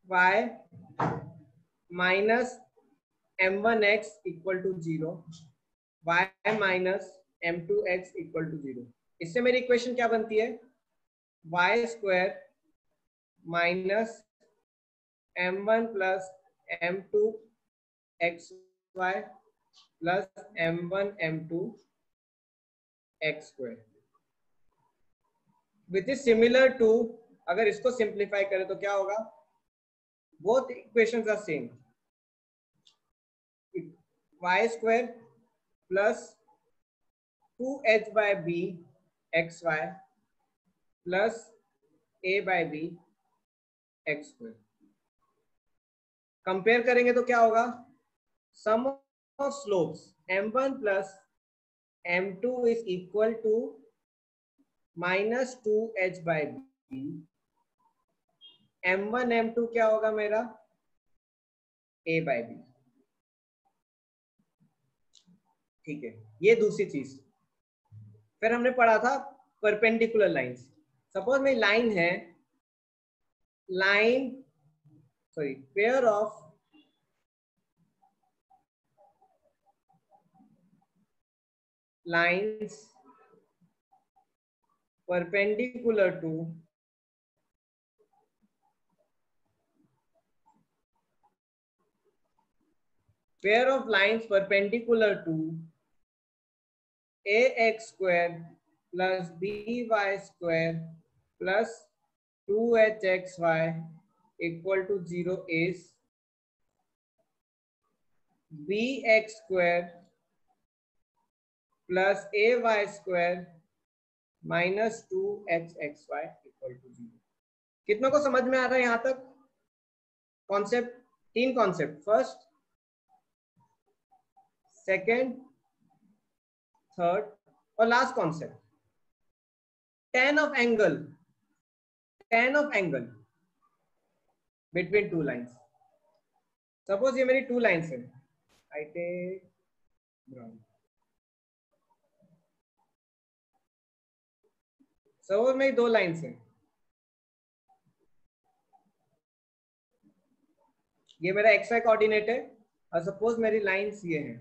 y minus m1x equal to 0, y minus m2x equal to 0। इससे मेरी इक्वेशन क्या बनती है? y square minus m1 plus m2 xy plus m1 m2 x square which is similar to, अगर इसको simplify करें तो क्या होगा, both equations are same, y square plus 2h by b xy plus a by b x square. Compare करेंगे तो क्या होगा, sum of slopes m1 plus m2 is equal to minus 2h by b, m1 m2 क्या होगा मेरा, a by b। ठीक है, ये दूसरी चीज। फिर हमने पढ़ा था परपेंडिकुलर लाइंस। सपोज मेरी लाइन है, line sorry pair of lines perpendicular to pair of lines perpendicular to ax square plus by square plus 2hxy equal to 0 is bx square plus ay square minus 2hxy equal to 0। कितनों को समझ में आ रहा है यहां तक concept? तीन concept, first, second, third और last concept, tan of angle between two lines। Suppose ये मेरी टू लाइन्स है, आई टेक ब्राउन, सपोज मेरी दो लाइन्स है, ये मेरा xy कोऑर्डिनेट है और सपोज मेरी लाइन्स ये है।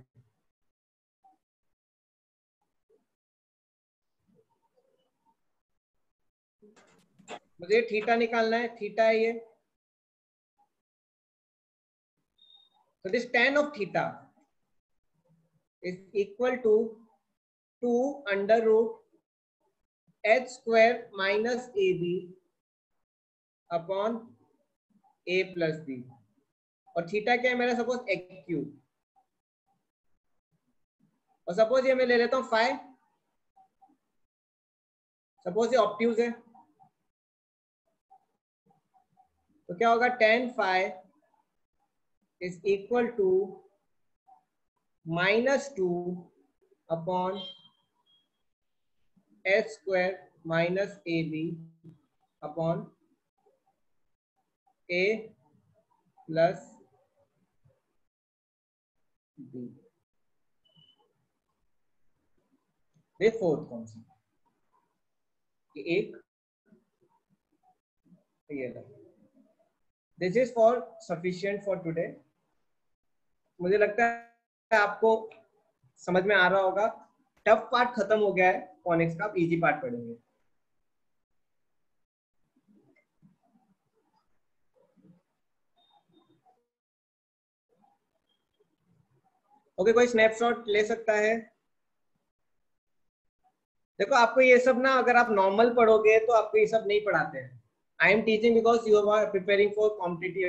मुझे थीटा निकालना है, थीटा है ये, so this tan of theta is equal to 2 under root h square minus ab upon a plus b, और थीटा क्या है मेरा, सपोज एक्स क्यूब, और सपोज ये मैं ले लेता हूँ फाइ, सपोज ये ऑब्ट्यूज है, तो क्या होगा, tan phi is equal to -2 upon h square minus ab upon a plus b। ये फोर्थ कॉन्सेप्ट, एक ये this is for sufficient for today. मुझे लगता है आपको समझ में आ रहा होगा, टफ पार्ट खत्म हो गया है कॉनिक्स का, आप इजी पार्ट पढ़ेंगे। ओके, कोई स्नैपशॉट ले सकता है? देखो आपको ये सब ना, अगर आप नॉर्मल पढ़ोगे तो आपको ये सब नहीं पढ़ाते हैं। I am teaching because you are preparing for competitive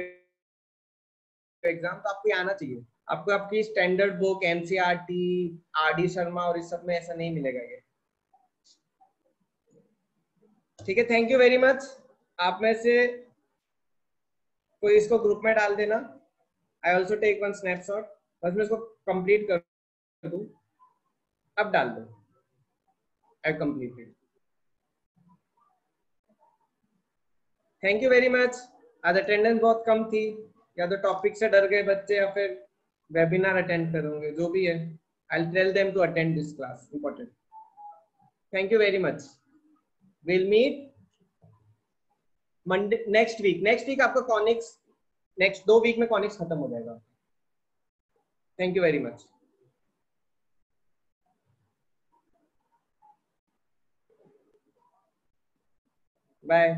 exam, तो आपको आना चाहिए। आपको आपकी standard book NCERT, RD Sharma और इस सब में ऐसा नहीं मिलेगा ये। ठीक है, थैंक यू वेरी मच। आप में से कोई इसको ग्रुप में डाल देना। I also take one snapshot, बस मैं इसको कंप्लीट कर दूं। अब डाल दो, I completed. Thank you very much. आज अटेंडेंस बहुत कम थी, या तो टॉपिक से डर गए बच्चे या फिर वेबिनार अटेंड करोगे, जो भी है। I tell them to attend this class, important. Thank you very much. Will meet Monday next week आपका कॉनिक्स, नेक्स्ट 2 वीक में कॉनिक्स खत्म हो जाएगा। Thank you very much, bye.